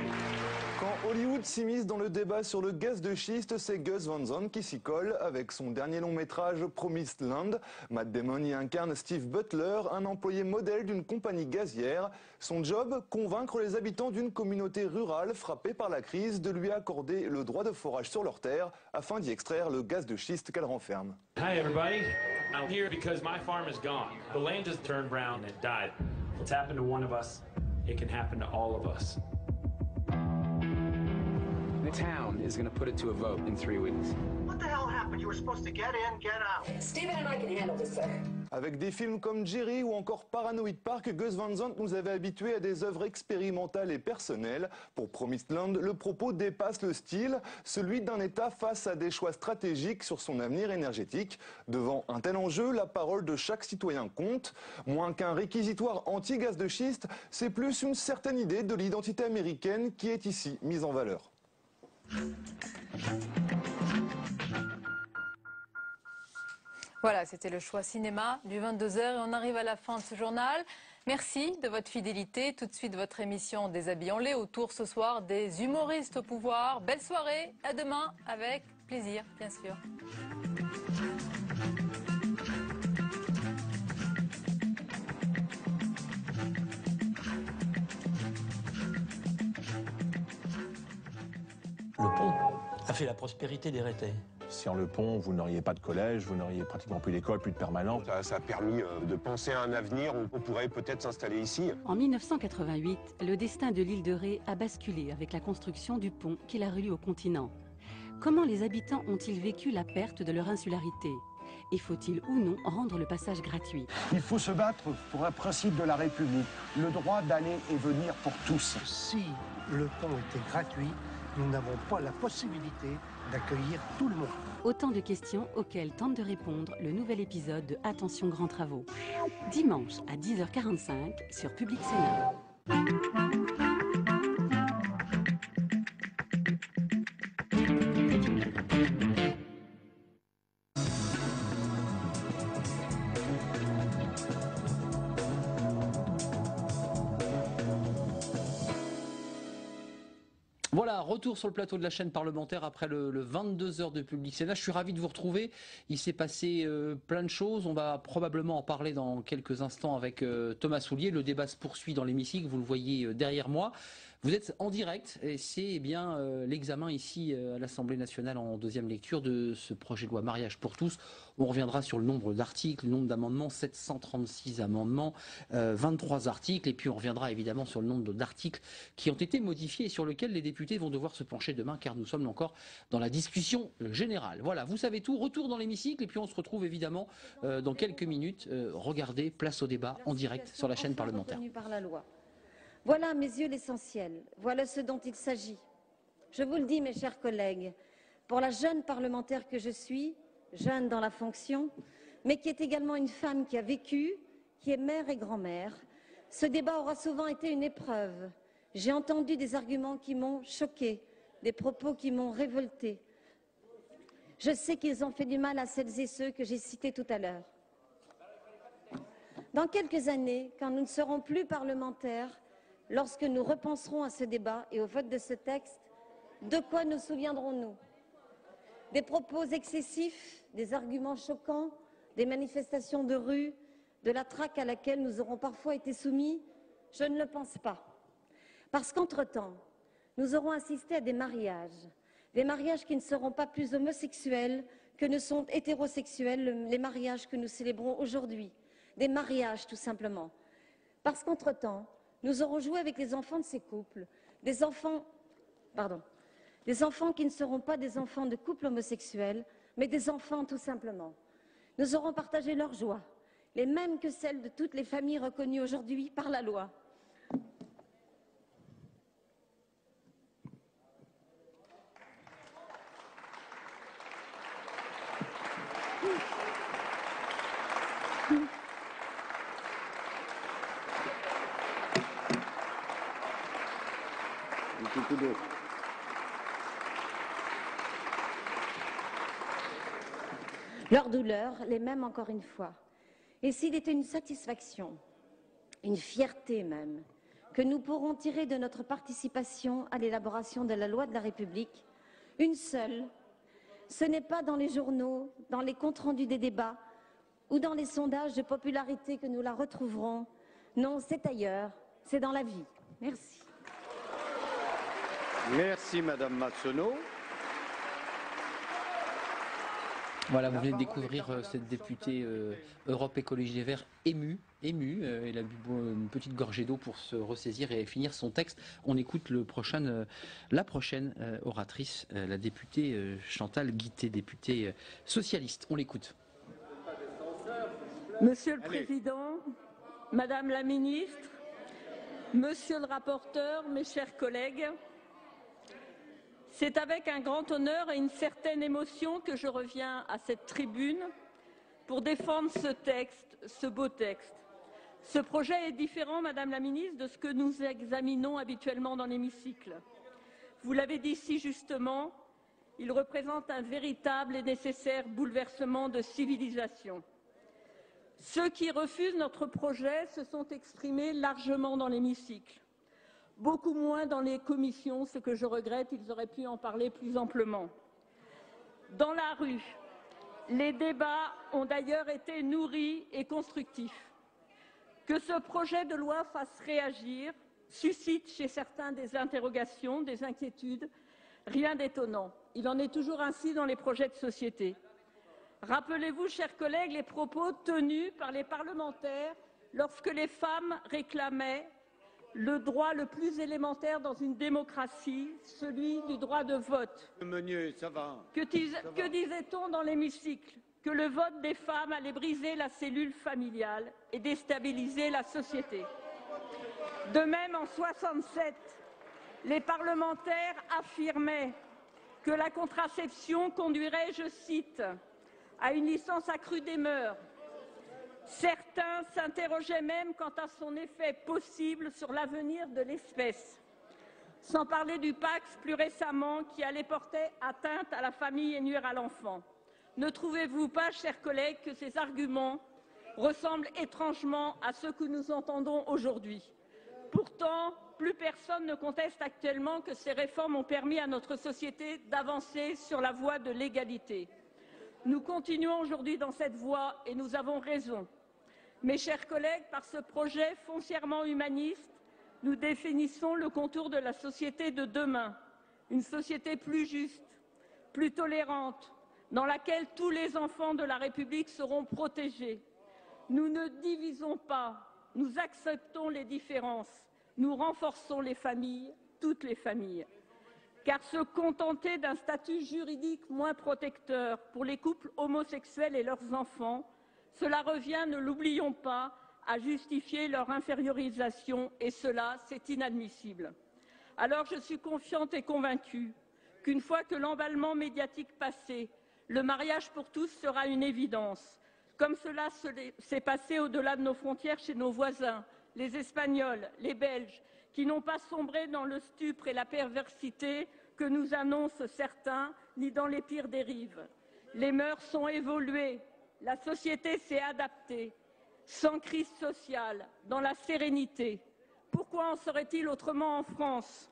Speaker 24: Quand Hollywood s'immisce dans le débat sur le gaz de schiste, c'est Gus Van Sant qui s'y colle avec son dernier long métrage Promised Land. Matt Damon y incarne Steve Butler, un employé modèle d'une compagnie gazière. Son job, convaincre les habitants d'une communauté rurale frappée par la crise de lui accorder le droit de forage sur leurs terres afin d'y extraire le gaz de schiste qu'elle renferme.
Speaker 25: Hi everybody, I'm here because my farm is gone. The land just turned brown and it died. What's happened to one of us, it can happen to all of us.
Speaker 26: The town is going to put it to a vote in 3 weeks.
Speaker 2: What the hell happened? You were supposed to get in, get out.
Speaker 23: Steven and I can handle this, sir.
Speaker 24: Avec des films comme Jerry ou encore Paranoid Park, Gus Van Sant nous avait habitués à des œuvres expérimentales et personnelles. Pour Promised Land, le propos dépasse le style, celui d'un État face à des choix stratégiques sur son avenir énergétique. Devant un tel enjeu, la parole de chaque citoyen compte. Moins qu'un réquisitoire anti-gaz de schiste, c'est plus une certaine idée de l'identité américaine qui est ici mise en valeur.
Speaker 1: Voilà, c'était le choix cinéma du 22h et on arrive à la fin de ce journal. Merci de votre fidélité. Tout de suite, votre émission Déshabillons-les, autour ce soir des humoristes au pouvoir. Belle soirée, à demain avec plaisir, bien sûr.
Speaker 27: Le pont a fait la prospérité des Rétais.
Speaker 28: Sans le pont, vous n'auriez pas de collège, vous n'auriez pratiquement plus d'école, plus de permanent.
Speaker 29: Ça a permis de penser à un avenir où on pourrait peut-être s'installer ici.
Speaker 30: En 1988, le destin de l'île de Ré a basculé avec la construction du pont qui la relie au continent. Comment les habitants ont-ils vécu la perte de leur insularité ? Et faut-il ou non rendre le passage gratuit ?
Speaker 31: Il faut se battre pour un principe de la République, le droit d'aller et venir pour tous.
Speaker 32: Si le pont était gratuit,
Speaker 31: nous n'avons pas la possibilité d'accueillir tout le monde.
Speaker 30: Autant de questions auxquelles tente de répondre le nouvel épisode de Attention Grands Travaux. Dimanche à 10h45 sur Public Sénat.
Speaker 5: Voilà, retour sur le plateau de la chaîne parlementaire après le 22h de Public Sénat. Je suis ravi de vous retrouver. Il s'est passé plein de choses. On va probablement en parler dans quelques instants avec Thomas Soulier. Le débat se poursuit dans l'hémicycle, vous le voyez derrière moi. Vous êtes en direct et c'est bien l'examen ici à l'Assemblée nationale en deuxième lecture de ce projet de loi mariage pour tous. On reviendra sur le nombre d'articles, le nombre d'amendements, 736 amendements, 23 articles, et puis on reviendra évidemment sur le nombre d'articles qui ont été modifiés et sur lesquels les députés vont devoir se pencher demain car nous sommes encore dans la discussion générale. Voilà, vous savez tout, retour dans l'hémicycle et puis on se retrouve évidemment dans quelques minutes. Regardez, place au débat en direct sur la chaîne parlementaire.
Speaker 6: Par la loi. Voilà à mes yeux l'essentiel, voilà ce dont il s'agit. Je vous le dis, mes chers collègues, pour la jeune parlementaire que je suis, jeune dans la fonction, mais qui est également une femme qui a vécu, qui est mère et grand-mère, ce débat aura souvent été une épreuve. J'ai entendu des arguments qui m'ont choquée, des propos qui m'ont révoltée. Je sais qu'ils ont fait du mal à celles et ceux que j'ai cités tout à l'heure. Dans quelques années, quand nous ne serons plus parlementaires, lorsque nous repenserons à ce débat et au vote de ce texte, de quoi nous souviendrons-nous? Des propos excessifs, des arguments choquants, des manifestations de rue, de la traque à laquelle nous aurons parfois été soumis? Je ne le pense pas. Parce qu'entre-temps, nous aurons assisté à des mariages qui ne seront pas plus homosexuels que ne sont hétérosexuels les mariages que nous célébrons aujourd'hui. Des mariages, tout simplement. Parce qu'entre-temps, nous aurons joué avec les enfants de ces couples, des enfants qui ne seront pas des enfants de couples homosexuels, mais des enfants tout simplement. Nous aurons partagé leurs joies, les mêmes que celles de toutes les familles reconnues aujourd'hui par la loi. Leurs douleurs, les mêmes encore une fois. Et s'il était une satisfaction, une fierté même, que nous pourrons tirer de notre participation à l'élaboration de la loi de la République, une seule, ce n'est pas dans les journaux, dans les comptes rendus des débats ou dans les sondages de popularité que nous la retrouverons. Non, c'est ailleurs, c'est dans la vie. Merci.
Speaker 7: Merci Madame Massonneau.
Speaker 5: Voilà, vous venez de découvrir cette députée Europe Écologie Les Verts émue. Elle a bu une petite gorgée d'eau pour se ressaisir et finir son texte. On écoute la prochaine oratrice, la députée Chantal Guittet, députée socialiste. On l'écoute.
Speaker 8: Monsieur le Président, Madame la Ministre, Monsieur le rapporteur, mes chers collègues, c'est avec un grand honneur et une certaine émotion que je reviens à cette tribune pour défendre ce texte, ce beau texte. Ce projet est différent, Madame la Ministre, de ce que nous examinons habituellement dans l'hémicycle. Vous l'avez dit si justement, il représente un véritable et nécessaire bouleversement de civilisation. Ceux qui refusent notre projet se sont exprimés largement dans l'hémicycle. Beaucoup moins dans les commissions, ce que je regrette, ils auraient pu en parler plus amplement. Dans la rue, les débats ont d'ailleurs été nourris et constructifs. Que ce projet de loi fasse réagir, suscite chez certains des interrogations, des inquiétudes, rien d'étonnant. Il en est toujours ainsi dans les projets de société. Rappelez-vous, chers collègues, les propos tenus par les parlementaires lorsque les femmes réclamaient le droit le plus élémentaire dans une démocratie, celui du droit de vote.
Speaker 7: Meunier, ça va.
Speaker 8: Que disait-on dans l'hémicycle? Que le vote des femmes allait briser la cellule familiale et déstabiliser la société. De même, en 67, Les parlementaires affirmaient que la contraception conduirait, je cite, à une licence accrue des mœurs. Certains s'interrogeaient même quant à son effet possible sur l'avenir de l'espèce. Sans parler du Pacs plus récemment qui allait porter atteinte à la famille et nuire à l'enfant. Ne trouvez-vous pas, chers collègues, que ces arguments ressemblent étrangement à ceux que nous entendons aujourd'hui? Pourtant, plus personne ne conteste actuellement que ces réformes ont permis à notre société d'avancer sur la voie de l'égalité. Nous continuons aujourd'hui dans cette voie et nous avons raison. Mes chers collègues, par ce projet foncièrement humaniste, nous définissons le contour de la société de demain, une société plus juste, plus tolérante, dans laquelle tous les enfants de la République seront protégés. Nous ne divisons pas, nous acceptons les différences, nous renforçons les familles, toutes les familles. Car se contenter d'un statut juridique moins protecteur pour les couples homosexuels et leurs enfants, cela revient, ne l'oublions pas, à justifier leur infériorisation, et cela, c'est inadmissible. Alors je suis confiante et convaincue qu'une fois que l'emballement médiatique passé, le mariage pour tous sera une évidence, comme cela s'est passé au-delà de nos frontières chez nos voisins, les Espagnols, les Belges, qui n'ont pas sombré dans le stupre et la perversité que nous annoncent certains, ni dans les pires dérives. Les mœurs sont évoluées, la société s'est adaptée, sans crise sociale, dans la sérénité. Pourquoi en serait-il autrement en France?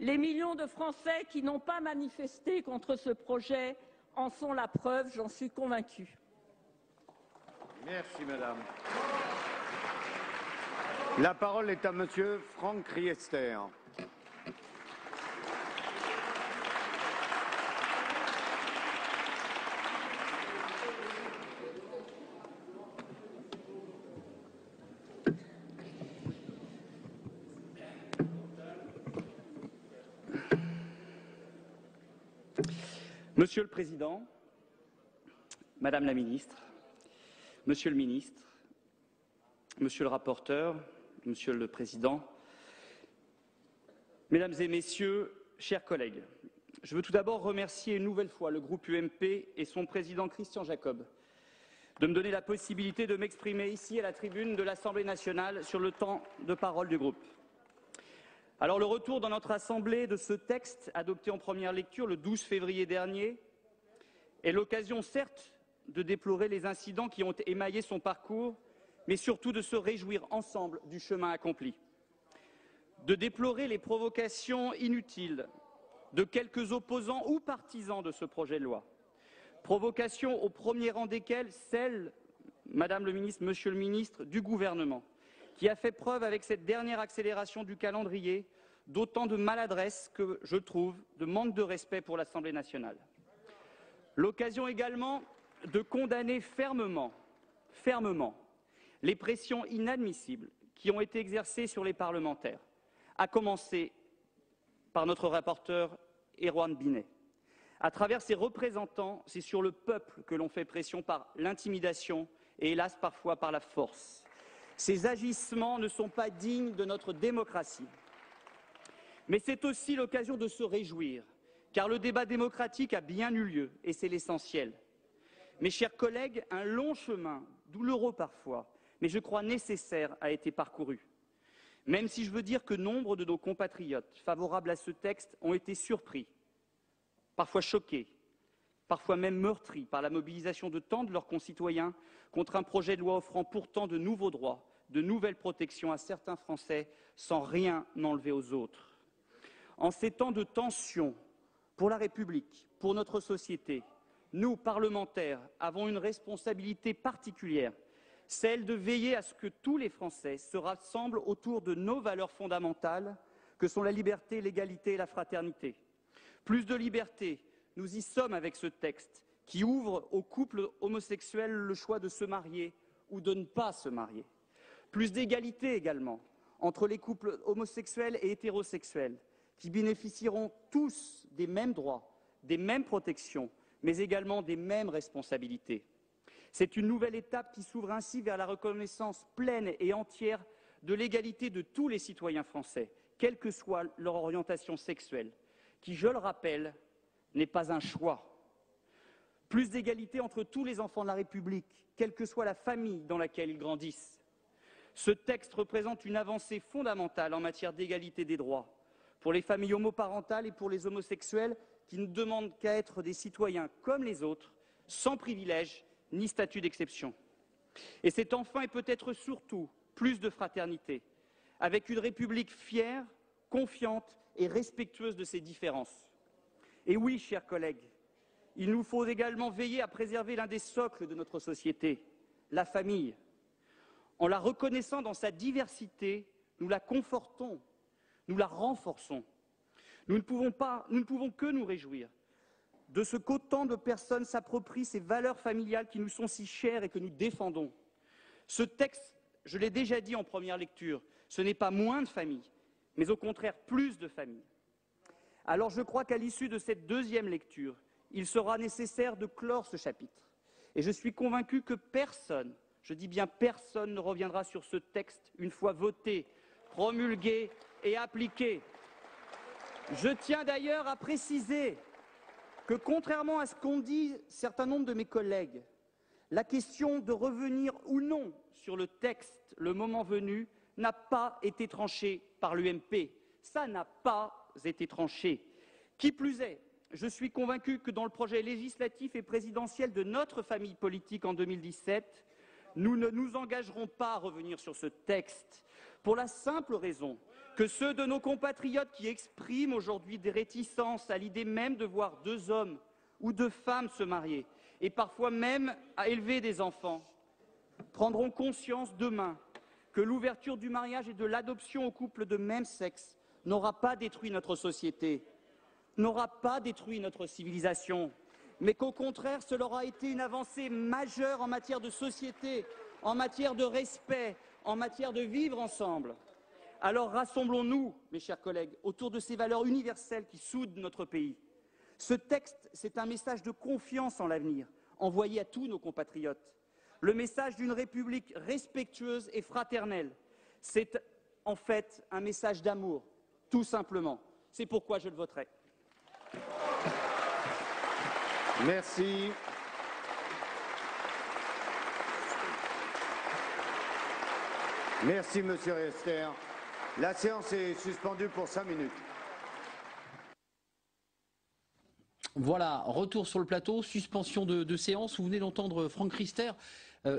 Speaker 8: Les millions de Français qui n'ont pas manifesté contre ce projet en sont la preuve, j'en suis convaincue.
Speaker 7: Merci, madame. La parole est à monsieur Franck Riester.
Speaker 9: Monsieur le Président, Madame la Ministre, Monsieur le Ministre, Monsieur le rapporteur, Monsieur le Président, Mesdames et Messieurs, chers collègues, je veux tout d'abord remercier une nouvelle fois le groupe UMP et son président Christian Jacob de me donner la possibilité de m'exprimer ici à la tribune de l'Assemblée nationale sur le temps de parole du groupe. Alors le retour dans notre Assemblée de ce texte adopté en première lecture le 12 février dernier est l'occasion certes de déplorer les incidents qui ont émaillé son parcours, mais surtout de se réjouir ensemble du chemin accompli. De déplorer les provocations inutiles de quelques opposants ou partisans de ce projet de loi. Provocations au premier rang desquelles celle, Madame le ministre, Monsieur le ministre, du gouvernement, qui a fait preuve avec cette dernière accélération du calendrier d'autant de maladresse que, je trouve, de manque de respect pour l'Assemblée nationale. L'occasion également de condamner fermement les pressions inadmissibles qui ont été exercées sur les parlementaires, à commencer par notre rapporteur Erwan Binet. À travers ses représentants, c'est sur le peuple que l'on fait pression par l'intimidation et hélas parfois par la force. Ces agissements ne sont pas dignes de notre démocratie. Mais c'est aussi l'occasion de se réjouir, car le débat démocratique a bien eu lieu, et c'est l'essentiel. Mes chers collègues, un long chemin, douloureux parfois, mais je crois nécessaire, a été parcouru. Même si je veux dire que nombre de nos compatriotes favorables à ce texte ont été surpris, parfois choqués, parfois même meurtris par la mobilisation de tant de leurs concitoyens contre un projet de loi offrant pourtant de nouveaux droits, de nouvelles protections à certains Français sans rien enlever aux autres. En ces temps de tension pour la République, pour notre société, nous, parlementaires, avons une responsabilité particulière, celle de veiller à ce que tous les Français se rassemblent autour de nos valeurs fondamentales, que sont la liberté, l'égalité et la fraternité. Plus de liberté, nous y sommes avec ce texte qui ouvre aux couples homosexuels le choix de se marier ou de ne pas se marier. Plus d'égalité également entre les couples homosexuels et hétérosexuels qui bénéficieront tous des mêmes droits, des mêmes protections, mais également des mêmes responsabilités. C'est une nouvelle étape qui s'ouvre ainsi vers la reconnaissance pleine et entière de l'égalité de tous les citoyens français, quelle que soit leur orientation sexuelle, qui, je le rappelle, n'est pas un choix. Plus d'égalité entre tous les enfants de la République, quelle que soit la famille dans laquelle ils grandissent. Ce texte représente une avancée fondamentale en matière d'égalité des droits pour les familles homoparentales et pour les homosexuels qui ne demandent qu'à être des citoyens comme les autres, sans privilèges ni statut d'exception. Et c'est enfin et peut-être surtout plus de fraternité, avec une République fière, confiante et respectueuse de ses différences. Et oui, chers collègues, il nous faut également veiller à préserver l'un des socles de notre société, la famille. En la reconnaissant dans sa diversité, nous la confortons, nous la renforçons. Nous ne pouvons que nous réjouir de ce qu'autant de personnes s'approprient ces valeurs familiales qui nous sont si chères et que nous défendons. Ce texte, je l'ai déjà dit en première lecture, ce n'est pas moins de familles, mais au contraire plus de familles. Alors je crois qu'à l'issue de cette deuxième lecture, il sera nécessaire de clore ce chapitre. Et je suis convaincu que personne, je dis bien personne, ne reviendra sur ce texte une fois voté, promulgué et appliqué. Je tiens d'ailleurs à préciser que, contrairement à ce qu'ont dit un certain nombre de mes collègues, la question de revenir ou non sur le texte le moment venu n'a pas été tranchée par l'UMP. Ça n'a pas été tranché. Qui plus est, je suis convaincu que dans le projet législatif et présidentiel de notre famille politique en 2017, nous ne nous engagerons pas à revenir sur ce texte, pour la simple raison que ceux de nos compatriotes qui expriment aujourd'hui des réticences à l'idée même de voir deux hommes ou deux femmes se marier, et parfois même à élever des enfants, prendront conscience demain que l'ouverture du mariage et de l'adoption aux couples de même sexe n'aura pas détruit notre société, n'aura pas détruit notre civilisation, mais qu'au contraire, cela aura été une avancée majeure en matière de société, en matière de respect, en matière de vivre ensemble. Alors rassemblons-nous, mes chers collègues, autour de ces valeurs universelles qui soudent notre pays. Ce texte, c'est un message de confiance en l'avenir, envoyé à tous nos compatriotes. Le message d'une République respectueuse et fraternelle. C'est en fait un message d'amour, tout simplement. C'est pourquoi je le voterai.
Speaker 7: Merci. Merci, Monsieur Riester. La séance est suspendue pour 5 minutes.
Speaker 5: Voilà, retour sur le plateau, suspension de séance. Vous venez d'entendre Franck Riester.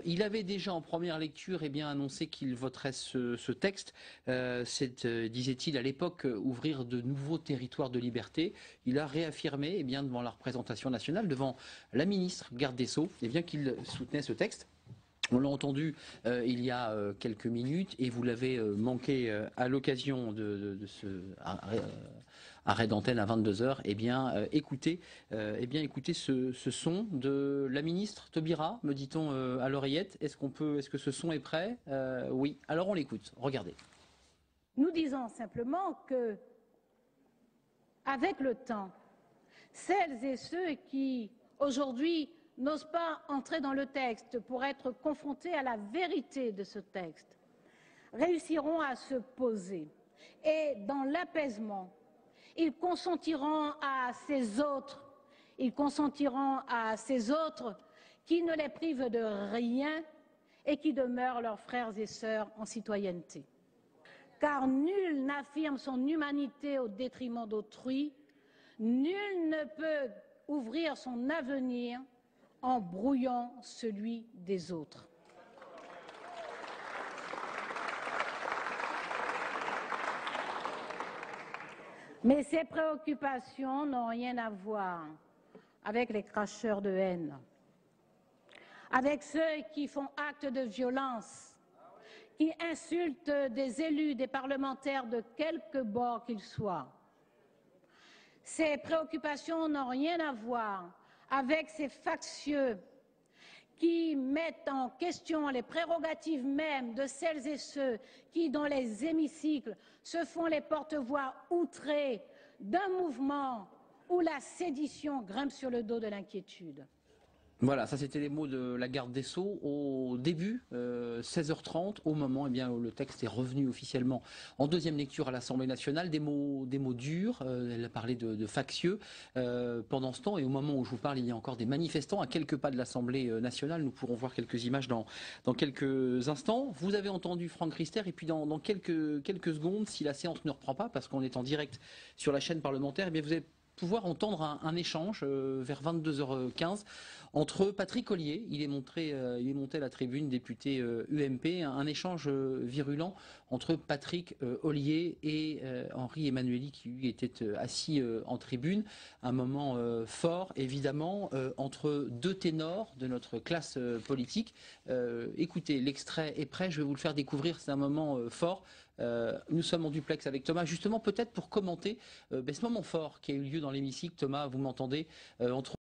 Speaker 5: Il avait déjà en première lecture annoncé qu'il voterait ce texte. Disait-il à l'époque, ouvrir de nouveaux territoires de liberté. Il a réaffirmé devant la représentation nationale, devant la ministre garde des Sceaux, qu'il soutenait ce texte. On l'a entendu il y a quelques minutes et vous l'avez manqué à l'occasion de ce arrêt d'antenne à 22h. Écoutez ce son de la ministre Taubira, me dit-on à l'oreillette. Est-ce que ce son est prêt? Oui. Alors on l'écoute. Regardez.
Speaker 4: Nous disons simplement que, avec le temps, celles et ceux qui aujourd'hui n'osent pas entrer dans le texte pour être confrontés à la vérité de ce texte, réussiront à se poser. Et dans l'apaisement, ils consentiront à ces autres qui ne les privent de rien et qui demeurent leurs frères et sœurs en citoyenneté. Car nul n'affirme son humanité au détriment d'autrui, nul ne peut ouvrir son avenir en brouillant celui des autres. Mais ces préoccupations n'ont rien à voir avec les cracheurs de haine, avec ceux qui font acte de violence, qui insultent des élus, des parlementaires de quelque bord qu'ils soient. Ces préoccupations n'ont rien à voir avec ces factieux qui mettent en question les prérogatives mêmes de celles et ceux qui, dans les hémicycles, se font les porte-voix outrés d'un mouvement où la sédition grimpe sur le dos de l'inquiétude.
Speaker 5: Voilà, ça c'était les mots de la garde des Sceaux au début, 16h30, au moment où le texte est revenu officiellement en deuxième lecture à l'Assemblée nationale. Des mots durs, elle a parlé de factieux pendant ce temps, et au moment où je vous parle, il y a encore des manifestants à quelques pas de l'Assemblée nationale. Nous pourrons voir quelques images dans quelques instants. Vous avez entendu Franck Riester, et puis dans quelques secondes, si la séance ne reprend pas, parce qu'on est en direct sur la chaîne parlementaire, vous allez pouvoir entendre un échange vers 22h15 entre Patrick Ollier, il est monté à la tribune, député UMP, un échange virulent entre Patrick Ollier et Henri Emmanuelli, qui lui était assis en tribune. Un moment fort, évidemment, entre deux ténors de notre classe politique. Écoutez, l'extrait est prêt, je vais vous le faire découvrir, c'est un moment fort. Nous sommes en duplex avec Thomas, justement peut-être pour commenter ce moment fort qui a eu lieu dans l'hémicycle. Thomas, vous m'entendez, entre